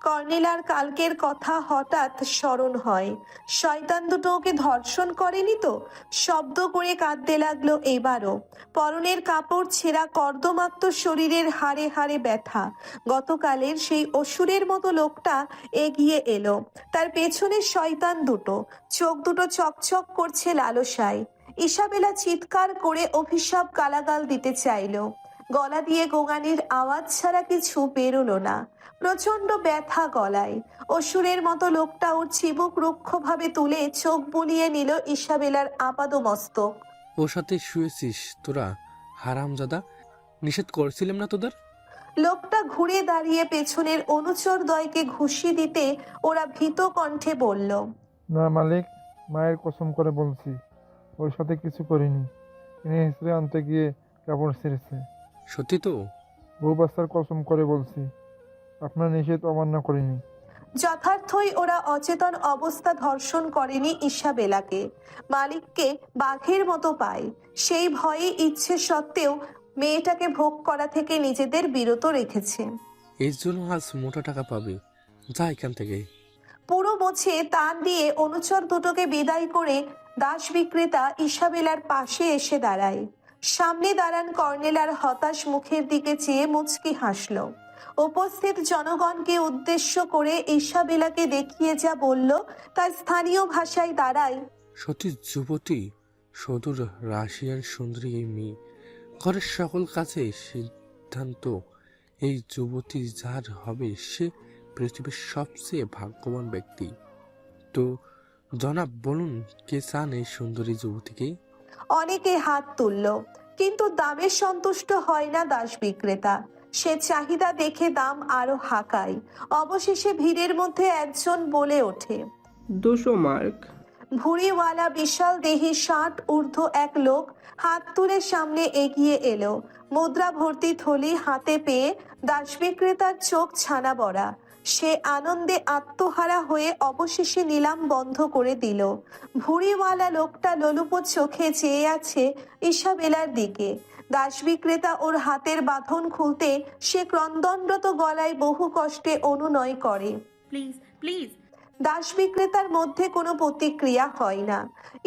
কর্নেলার কালকের কথা হঠাৎ স্মরণ হয়। শয়তান দুটো ওকে ধর্ষণ করেনি তো? শব্দ করে কাঁদতে লাগলো এবারও। পরনের কাপড় ছেঁড়া, কর্দমাক্ত শরীরের হাড়ে হাড়ে ব্যথা। গতকালের সেই অসুরের মতো লোকটা এগিয়ে এলো। তার পেছনে শয়তান দুটো, চোখ দুটো চকচক করছে লালসায়। ইসাবেলা চিৎকার করে অভিশাপ গালাগাল দিতে চাইল। গলা দিয়ে গোঙানির আওয়াজ ছাড়া কিছু বেরোলো না। প্রচন্ড ব্যথা গলায়। অসুরের মতো লোকটা ওর চিবুক রুক্ষভাবে তুলে চোখ বুলিয়ে নিল ইসাবেলার আপাদমস্তক। ওর সাথে শুয়েছিস তোরা, হারামজাদা, নিষেধ করেছিলাম না তোদের? লোকটা ঘুরে দাঁড়িয়ে পেছনের অনুচর দ্বয়কে ঘুষি দিতে ওরা ভীত কণ্ঠে বলল, না মালিক, মায়ের কসম করে বলছি ওর সাথে কিছু করিনি। তিনি হিসেবে আনতে গিয়ে কাপড় ছিঁড়েছে। সত্যি তো? বউ বাচ্চার কসম করে বলছি, আপনার নিষেধ অমান্য করিনি। যথার্থই ওরা অচেতন অবস্থা ধর্ষণ করেনি ইসাবেলাকে। মালিককে বাঘের মতো পায়। সেই ভয়ে ইচ্ছে সত্ত্বেও মেয়েটাকে ভোগ করা থেকে নিজেদের বিরত রেখেছে। এর জন্য আজ মোটা টাকা পাবে, যা এখান থেকে। পুরো মোছে তান দিয়ে অনুচর দুটোকে বিদায় করে দাস বিক্রেতা ইসাবেলার পাশে এসে দাঁড়ায়। সামনে দাঁড়ান কর্নেলার হতাশ মুখের দিকে চেয়ে মুচকি হাসল। উপস্থিত জনগণকে উদ্দেশ্য করে ইসাবেলাকে দেখিয়ে যা বলল তার স্থানীয় ভাষায় দাঁড়ায়, সত্যি যুবতী, সুদূর রাশিয়ান সুন্দরী এই মেয়ে। ঘরের সকল কাছে সিদ্ধান্ত এই যুবতী যার হবে সে পৃথিবীর সবচেয়ে ভাগ্যবান ব্যক্তি। তো জনাব বলুন, কে চান এই সুন্দরী যুবতীকে? অনেকে হাত তুলল, কিন্তু দামে সন্তুষ্ট হয় না দাস বিক্রেতা। সে চাহিদা দেখে দাম আরো হাঁকায়। অবশেষে ভিড়ের মধ্যে একজন বলে ওঠে, 200 মার্ক। ভুঁড়িওয়ালা বিশাল দেহি 60 ঊর্ধ্ব এক লোক হাত তুলে সামনে এগিয়ে এলো। মুদ্রা ভর্তি থলি হাতে পেয়ে দাস বিক্রেতার চোখ ছানা বড়া। সে আনন্দে আত্মহারা হয়ে অবশেষে নিলাম বন্ধ করে দিল। ভুঁড়িওয়ালা লোকটা লোলুপ চোখে চেয়ে আছে ইসাবেলার দিকে। দাস বিক্রেতা ওর হাতের বাঁধন খুলতে সে ক্রন্দনরত গলায় বহু কষ্টে অনুনয় করে। Please please. দাস বিক্রেতার মধ্যে কোনো প্রতিক্রিয়া হয় না।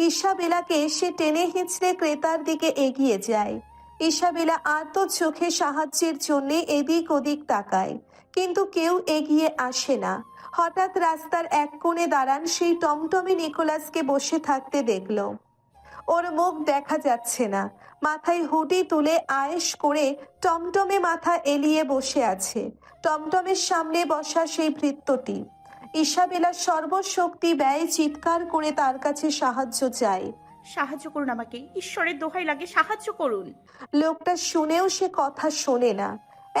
ইসাবেলাকে সে টেনে হিঁচড়ে ক্রেতার দিকে এগিয়ে যায়। ইসাবেলা আর্ত চোখে সাহায্যের জন্য এদিক ওদিক তাকায়, কিন্তু কেউ এগিয়ে আসে না। হঠাৎ রাস্তার এক কোণে দাঁড়ান সেই টমটমে নিকোলাসকে বসে থাকতে দেখলো। ওর মুখ দেখা যাচ্ছে না। মাথায় হুডি তুলে আয়েশ করে টমটমে মাথা এলিয়ে বসে আছে। টমটমের সামনে বসা সেই ভৃত্যটি। ইসাবেলা সর্বশক্তি ব্যয় চিৎকার করে তার কাছে সাহায্য চায়। সাহায্য করুন আমাকে, ঈশ্বরের দোহাই লাগে, সাহায্য করুন। লোকটা শুনেও সে কথা শোনে না,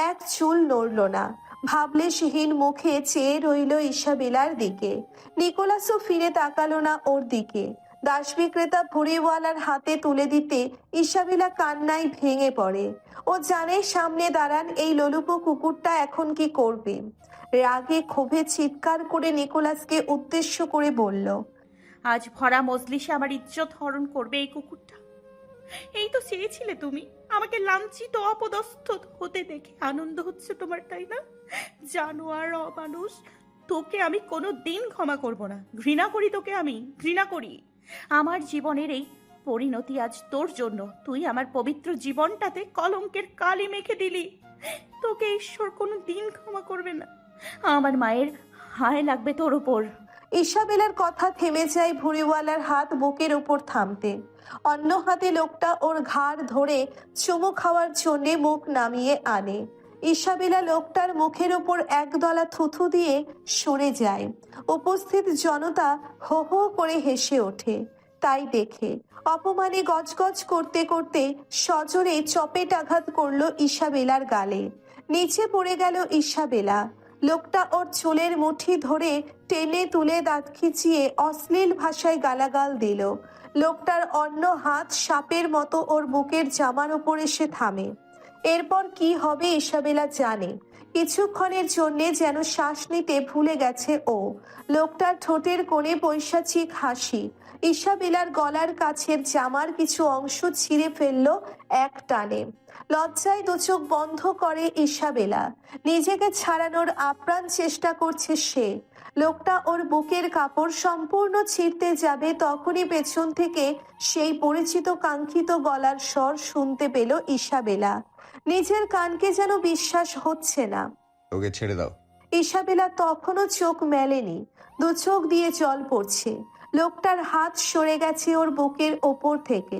এক চুল নড়ল না। ভাবলেশহীন মুখে চেয়ে রইল ইসাবেলার দিকে। নিকোলাসও ফিরে তাকালো না ওর দিকে। দাস বিক্রেতা ভুঁড়িওয়ালার হাতে তুলে দিতে ইসাবেলা কান্নায় ভেঙে পড়ে। ও জানে সামনে দাঁড়ান এই লোলুপ কুকুরটা এখন কি করবে। রাগে ক্ষোভে চিৎকার করে নিকোলাসকে উদ্দেশ্য করে বলল, আজ ভরা মজলিসে আমার ইজ্জত হরণ করবে এই কুকুরটা। এই তো চেয়েছিলে তুমি আমাকে লাঞ্ছিত অপদস্থ হতে দেখে আনন্দ হচ্ছে তোমার, তাই না? জানোয়ার অমানুষ, তোকে আমি কোনো দিন ক্ষমা করব না। ঘৃণা করি তোকে, আমি ঘৃণা করি। আমার জীবনের এই পরিণতি আজ তোর জন্য। তুই আমার পবিত্র জীবনটাতে কলঙ্কের কালি মেখে দিলি। তোকে ঈশ্বর কোনো দিন ক্ষমা করবে না। আমার মায়ের হায় লাগবে তোর উপর। ইসাবেলার কথা থেমে যায় ভুঁড়িওয়ালার হাত বুকের উপর থামতে। অন্য হাতে লোকটা ওর ঘাড় ধরে চুমু খাওয়ার জন্য মুখ নামিয়ে আনে। ইসাবেলা লোকটার মুখের উপর একদলা থুথু দিয়ে সরে যায়। উপস্থিত জনতা হো হো করে হেসে ওঠে। তাই দেখে অপমানে গজগজ করতে করতে সজোরে চপেটাঘাত করলো ইসাবেলার গালে। নিচে পড়ে গেল ইসাবেলা। লোকটা ওর চুলের মুঠি ধরে টেনে তুলে দাঁত খিচিয়ে অশ্লীল ভাষায় গালাগাল দিল। লোকটার অন্য হাত সাপের মতো ওর বুকের জামার উপর এসে থামে। এরপর কি হবে ইসাবেলা জানে। কিছুক্ষণের জন্যে যেন শ্বাস নিতে ভুলে গেছে ও। লোকটার ঠোঁটের কোণে পৈশাচিক হাসি। ইসাবেলার গলার কাছের জামার কিছু অংশ ছিঁড়ে ফেললো এক টানে। লজ্জায় দুচোখ বন্ধ করে ইসাবেলা। নিজেকে ছাড়ানোর আপ্রাণ চেষ্টা করছে সে। লোকটা ওর বুকের কাপড় সম্পূর্ণ ছিঁড়তে যাবে তখনই পেছন থেকে সেই পরিচিত কাঙ্ক্ষিত গলার স্বর শুনতে পেল ইসাবেলা। নিজের কানকে যেন বিশ্বাস হচ্ছে না। ওকে ছেড়ে দাও। ইসাবেলা তখনও চোখ মেলেনি, দু চোখ দিয়ে জল পড়ছে। লোকটার হাত সরে গেছে ওর বুকের ওপর থেকে,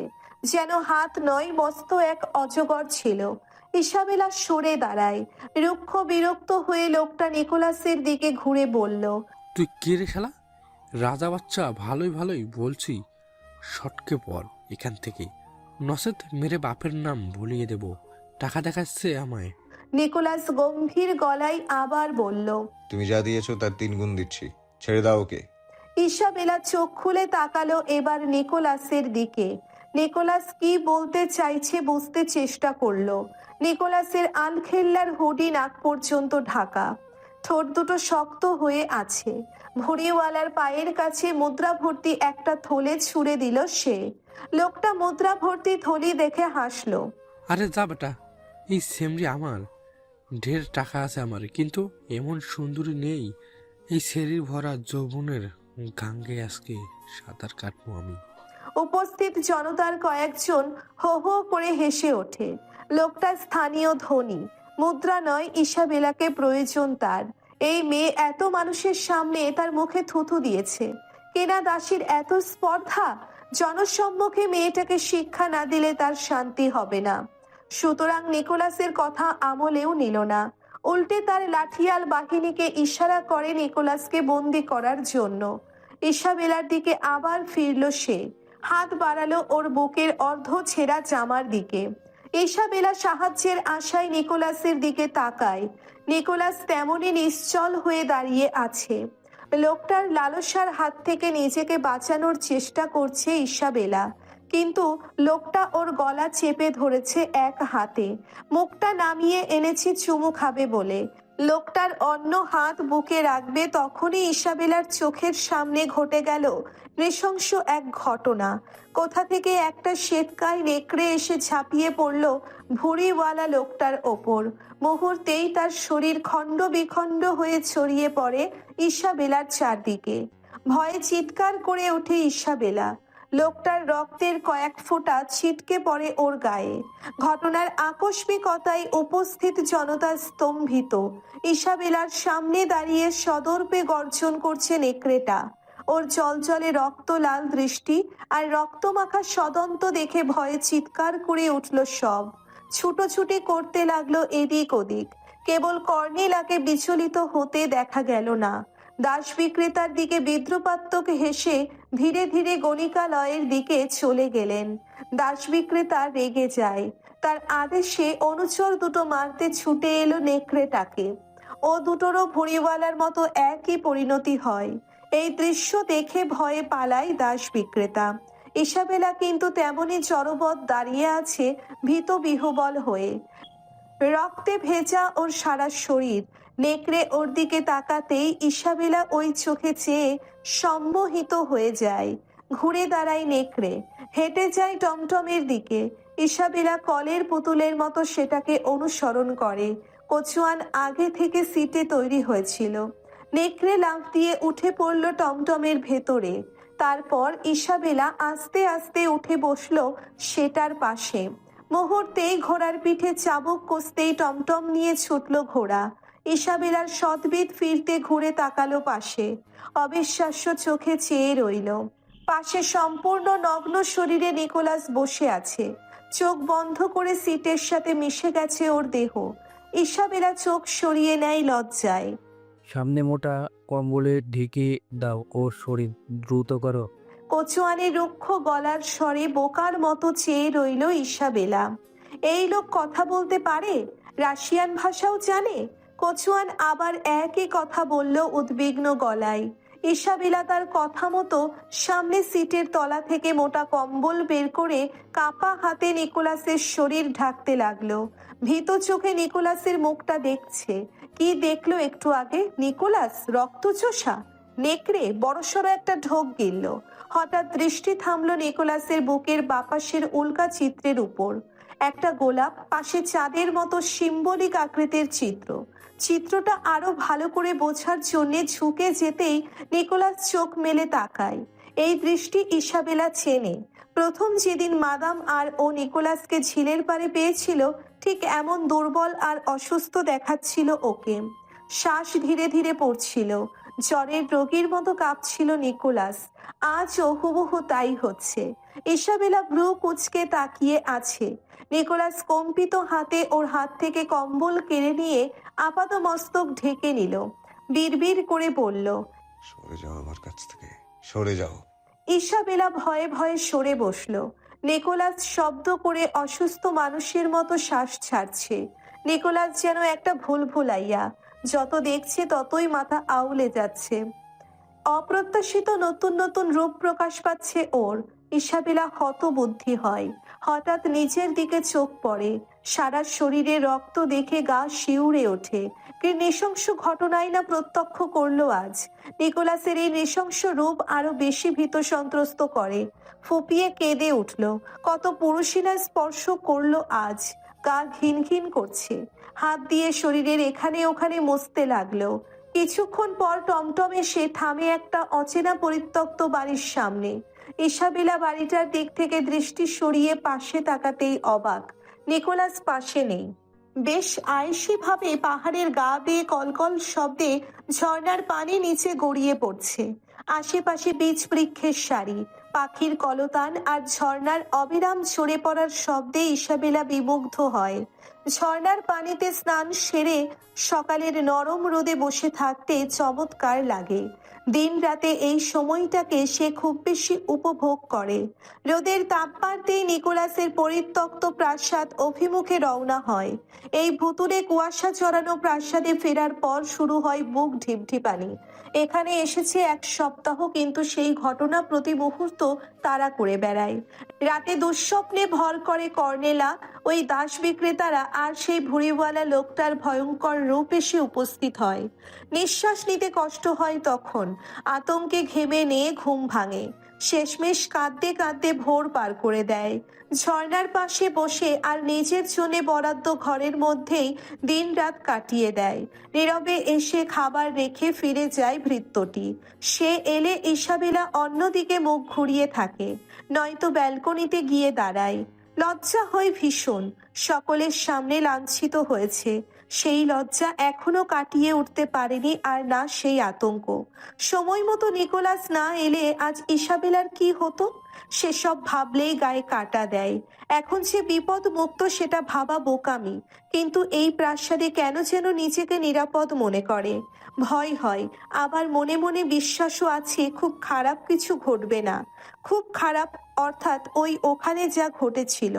যেন হাত নয় বস্ত এক অজগর ছিল। ইসাবেলা সরে দাঁড়ায়। রুক্ষ বিরক্ত হয়ে লোকটা নিকোলাসের দিকে ঘুরে বলল, তুই কে রে শালা? রাজা বাচ্চা, ভালোই ভালোই বলছি সটকে পড় এখান থেকে, নসেত মেরে বাপের নাম ভুলিয়ে দেব। টাকা দেখাচ্ছে আমায়। নিকোলাস গম্ভীর গলায় আবার বলল, তুমি যা দিয়েছো তার 3 গুণ দিচ্ছি, ছেড়ে দাও ওকে। ইসাবেলা চোখ খুলে তাকালো এবার নিকোলাসের দিকে। নিকোলাস কি বলতে চাইছে বুঝতে চেষ্টা করলো। নিকোলাসের আলখেল্লার হুডি নাক পর্যন্ত ঢাকা, ঠোঁট দুটো শক্ত হয়ে আছে। ভুঁড়িওয়ালার পায়ের কাছে মুদ্রা ভর্তি একটা থলে ছুঁড়ে দিল সে। লোকটা মুদ্রা ভর্তি থলি দেখে হাসলো। আরে যা বেটা, এই সেমরি আমার, ঢের টাকা আছে আমার, কিন্তু এমন সুন্দরী নেই। এই শরীর ভরা যৌবনের গাঙ্গে আজকে সাঁতার কাটবো আমি। উপস্থিত জনতার কয়েকজন হো হো করে হেসে ওঠে। লোকটা স্থানীয় ধনী, মুদ্রা নয় ইসাবেলাকে প্রয়োজন তার। এই মেয়ে এত মানুষের সামনে তার মুখে থুথু দিয়েছে। কেনা দাসীর এত স্পর্ধা। জনসম্মুখে মেয়েটাকে শিক্ষা না দিলে তার শান্তি হবে না। সুতরাং নিকোলাসের কথা আমলেও নিল না। উল্টে তার লাঠিয়াল বাহিনীকে ইশারা করে নিকোলাসকে বন্দি করার জন্য। ইসাবেলার দিকে আবার ফিরল সে। হাত বাড়ালো ওর বুকের অর্ধ ছেঁড়া জামার দিকে। ইসাবেলা সাহায্যের আশায় নিকোলাসের দিকে তাকায়। নিকোলাস তেমনই নিশ্চল হয়ে দাঁড়িয়ে আছে। লোকটার লালসার হাত থেকে নিজেকে বাঁচানোর চেষ্টা করছে ইসাবেলা, কিন্তু লোকটা ওর গলা চেপে ধরেছে এক হাতে। মুখটা নামিয়ে এনেছে চুমু খাবে বলে। লোকটার অন্য হাত বুকে রাখবে তখনই ইসাবেলার চোখের সামনে ঘটে গেল নৃশংস এক ঘটনা। কোথা থেকে একটা শ্বেতকায় নেকড়ে এসে ঝাঁপিয়ে পড়ল ভুঁড়িওয়ালা লোকটার ওপর। মুহূর্তেই তার শরীর খণ্ড বিখণ্ড হয়ে ছড়িয়ে পড়ে ইসাবেলার চারদিকে। ভয়ে চিৎকার করে ওঠে ইসাবেলা। লোকটার রক্তের কয়েক ফোঁটা ছিটকে পড়ে ওর গায়ে। ঘটনার আকস্মিকতায় উপস্থিত জনতা স্তম্ভিত। ইসাবেলার সামনে দাঁড়িয়ে সদর্পে গর্জন করছে নেকড়েটা। ওর জলজলে রক্ত লাল দৃষ্টি আর রক্তমাখা সদন্ত দেখে ভয়ে চিৎকার করে উঠল সব। ছুটোছুটি করতে লাগলো এদিক ওদিক। কেবল কর্নেলাকে বিচলিত হতে দেখা গেল না। দাস বিক্রেতার দিকে বিদ্রুপাত্মক হেসে ধীরে ধীরে গণিকালয়ের দিকে চলে গেলেন। দাস বিক্রেতা রেগে যায়। তার আদেশে অনুচর দুটো মারতে ছুটে এলো নেকড়েটাকে। ও দুটোরও ভুঁড়িওয়ালার মতো একই পরিণতি হয়। এই দৃশ্য দেখে ভয়ে পালায় দাস বিক্রেতা। ইসাবেলা কিন্তু তেমনই জড়বৎ দাঁড়িয়ে আছে ভীত বিহ্বল হয়ে। রক্তে ভেজা ওর সারা শরীর। নেকড়ে ওর দিকে তাকাতেই ইসাবেলা ওই চোখে চেয়ে সম্মোহিত হয়ে যায়। ঘুরে দাঁড়ায় নেকড়ে, হেঁটে যায় টমটমের দিকে। ইসাবেলা কলের পুতুলের মতো সেটাকে অনুসরণ করে। কচুয়ান আগে থেকে সিটে তৈরি হয়েছিল। নেকড়ে লাফ দিয়ে উঠে পড়ল টমটমের ভেতরে। তারপর ইসাবেলা আস্তে আস্তে উঠে বসলো সেটার পাশে। মুহূর্তেই ঘোড়ার পিঠে চাবুক কষতেই টমটম নিয়ে ছুটল ঘোড়া। ইসাবেলার সদ্বিদ ফিরতে ঘুরে তাকালো পাশে। অবিশ্বাস্য চোখে চেয়ে রইল। পাশে সম্পূর্ণ নগ্ন শরীরে নিকোলাস বসে আছে। চোখ বন্ধ করে সিটের সাথে মিশে গেছে ওর দেহ। ইসাবেলা চোখ সরিয়ে নেয় লজ্জায়। সামনে মোটা কম্বলে ঢেকে দাও ওর শরীর, দ্রুত করো। কচুয়ানের রুক্ষ গলার স্বরে বোকার মতো চেয়ে রইল ইসাবেলা। এই লোক কথা বলতে পারে? রাশিয়ান ভাষাও জানে? কচুয়ান আবার একই কথা বলল উদ্বিগ্ন গলায়। ইসাবেলা তার কথা মতো সামনে সিটের তলা থেকে মোটা কম্বল বের করে কাপা হাতে নিকোলাসের শরীর ঢাকতে লাগলো। ভীত চোখে নিকোলাসের মুখটা দেখছে। কি দেখলো একটু আগে? নিকোলাস রক্তচোষা নেকড়ে বড়সড় একটা ঢোক গিলল। হঠাৎ দৃষ্টি থামলো নিকোলাসের বুকের বাপাসের উল্কা চিত্রের উপর। একটা গোলাপ, পাশে চাঁদের মতো সিম্বলিক আকৃতির চিত্র। চিত্রটা আরো ভালো করে বোঝার জন্য ঝুঁকে যেতেই নিকোলাস চোখ মেলে তাকায়। এই দৃষ্টি ইসাবেলা চেনে। প্রথম যেদিন মাদাম আর ও নিকোলাসকে ঝিলের পাড়ে পেয়েছিল, ঠিক এমন দুর্বল আর অসুস্থ দেখাচ্ছিল ওকে। শ্বাস ধীরে ধীরে পড়ছিল। জ্বরের রোগীর মতো কাঁপছিল নিকোলাস। আজও হুবহু তাই হচ্ছে। ইসাবেলা ভ্রু কুঁচকে তাকিয়ে আছে। নিকোলাস কম্পিত হাতে ওর হাত থেকে কম্বল কেড়ে নিয়ে আপাত মস্তক ঢেকে নিল। বিড়বিড় করে বলল, সরে যাও আমার কাছ থেকে, সরে যাও। ইসাবেলা ভয়ে ভয়ে সরে বসলো। নিকোলাস শব্দ করে অসুস্থ মানুষের মতো শ্বাস ছাড়ছে। নিকোলাস যেন একটা ভুলভুলাইয়া, যত দেখছে ততই মাথা আউলে যাচ্ছে। অপ্রত্যাশিত নতুন নতুন রূপ প্রকাশ পাচ্ছে ওর। ইসাবেলা হতবুদ্ধি হয়। হঠাৎ নিচের দিকে চোখ পড়ে। সারা শরীরে রক্ত দেখে গা শিউরে ওঠে। কি নৃশংস ঘটনাই না প্রত্যক্ষ করলো আজ। নিকোলাসের এই নৃশংস রূপ আরো বেশি ভীত সন্ত্রস্ত করে। ফুপিয়ে কেঁদে উঠল। কত পুরুষই না স্পর্শ করলো আজ। গা ঘিন ঘিন করছে। হাত দিয়ে শরীরের এখানে ওখানে মুছতে লাগলো। কিছুক্ষণ পর টমটম এসে থামে একটা অচেনা পরিত্যক্ত বাড়ির সামনে। ইসাবেলা বাড়িটার দিক থেকে দৃষ্টি সরিয়ে পাশে তাকাতেই অবাক, নিকোলাস পাশে নেই। বেশ আয়েসি ভাবে পাহাড়ের গা বেয়ে কলকল শব্দে ঝর্ণার পানি নিচে গড়িয়ে পড়ছে। আশেপাশে বীজ বৃক্ষের সারি, পাখির কলতান আর ঝর্ণার অবিরাম ঝরে পড়ার শব্দে ইসাবেলা বিমুগ্ধ হয়। ঝর্ণার পানিতে স্নান সেরে সকালের নরম রোদে বসে থাকতে চমৎকার লাগে। দিন রাতে এই সময়টাকে সে খুব বেশি উপভোগ করে। রোদের তাপ বাড়তেই নিকোলাসের পরিত্যক্ত প্রাসাদ অভিমুখে রওনা হয়। এই ভুতুড়ে কুয়াশা জড়ানো প্রাসাদে ফেরার পর শুরু হয় বুক ঢিপঢিপানি। এখানে এসেছে 1 সপ্তাহ, কিন্তু সেই ঘটনা প্রতি মুহূর্ত তাড়া করে বেড়ায়। রাতে দুঃস্বপ্নে ভর করে কর্নেলা, ওই দাস বিক্রেতারা, আর সেই ভুঁড়িওয়ালা লোকটার ভয়ঙ্কর রূপ এসে উপস্থিত হয়। নিঃশ্বাস নিতে কষ্ট হয় তখন। আতঙ্কে ঘেমে নিয়ে ঘুম ভাঙে। শেষমেশ কাঁদতে কাঁদতে ভোর পার করে দেয়। ঝর্ণার পাশে বসে আর নিজের জন্য বরাদ্দ ঘরের মধ্যেই দিন রাত কাটিয়ে দেয়। নীরবে এসে খাবার রেখে ফিরে যায় ভৃত্যটি। সে এলে ইসাবেলা অন্যদিকে মুখ ঘুরিয়ে থাকে, নয়তো ব্যালকনিতে গিয়ে দাঁড়ায়। লজ্জা হয় ভীষণ, সকলের সামনে লাঞ্ছিত হয়েছে। সেই লজ্জা এখনো কাটিয়ে উঠতে পারেনি, আর না সেই আতঙ্ক। সময় মতো নিকোলাস না এলে আজ ইসাবেলার কি হতো, সেসব ভাবলেই গায়ে কাঁটা দেয়। এখন যে বিপদ মুক্ত সেটা ভাবা বোকামি, কিন্তু এই প্রাসাদে কেন যেন নিজেকে নিরাপদ মনে করে। ভয় হয়, আবার মনে মনে বিশ্বাসও আছে খুব খারাপ কিছু ঘটবে না। খুব খারাপ অর্থাৎ ওখানে যা ঘটেছিল।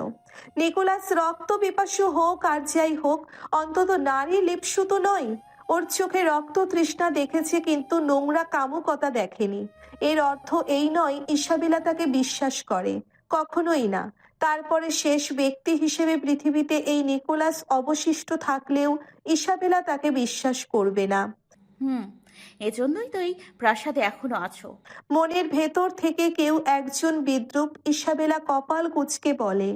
নিকোলাস রক্ত পিপাসু হোক আর যাই হোক, অন্তত নারী লিপ্সু তো নয়। ওর চোখে রক্ত তৃষ্ণা দেখেছে, কিন্তু নোংরা কামুকতা দেখেনি। এর অর্থ এই নয় ইসাবেলা তাকে বিশ্বাস করে, কখনোই না। তারপরে শেষ ব্যক্তি হিসেবে পৃথিবীতে এই নিকোলাস অবশিষ্ট থাকলেও ইসাবেলা তাকে বিশ্বাস করবে না। এজন্যই তো এই প্রাসাদে এখনো আছো। মনের ভেতর থেকে কেউ একজন বিদ্রূপ ইসাবেলা কপাল কুঁচকে বলে।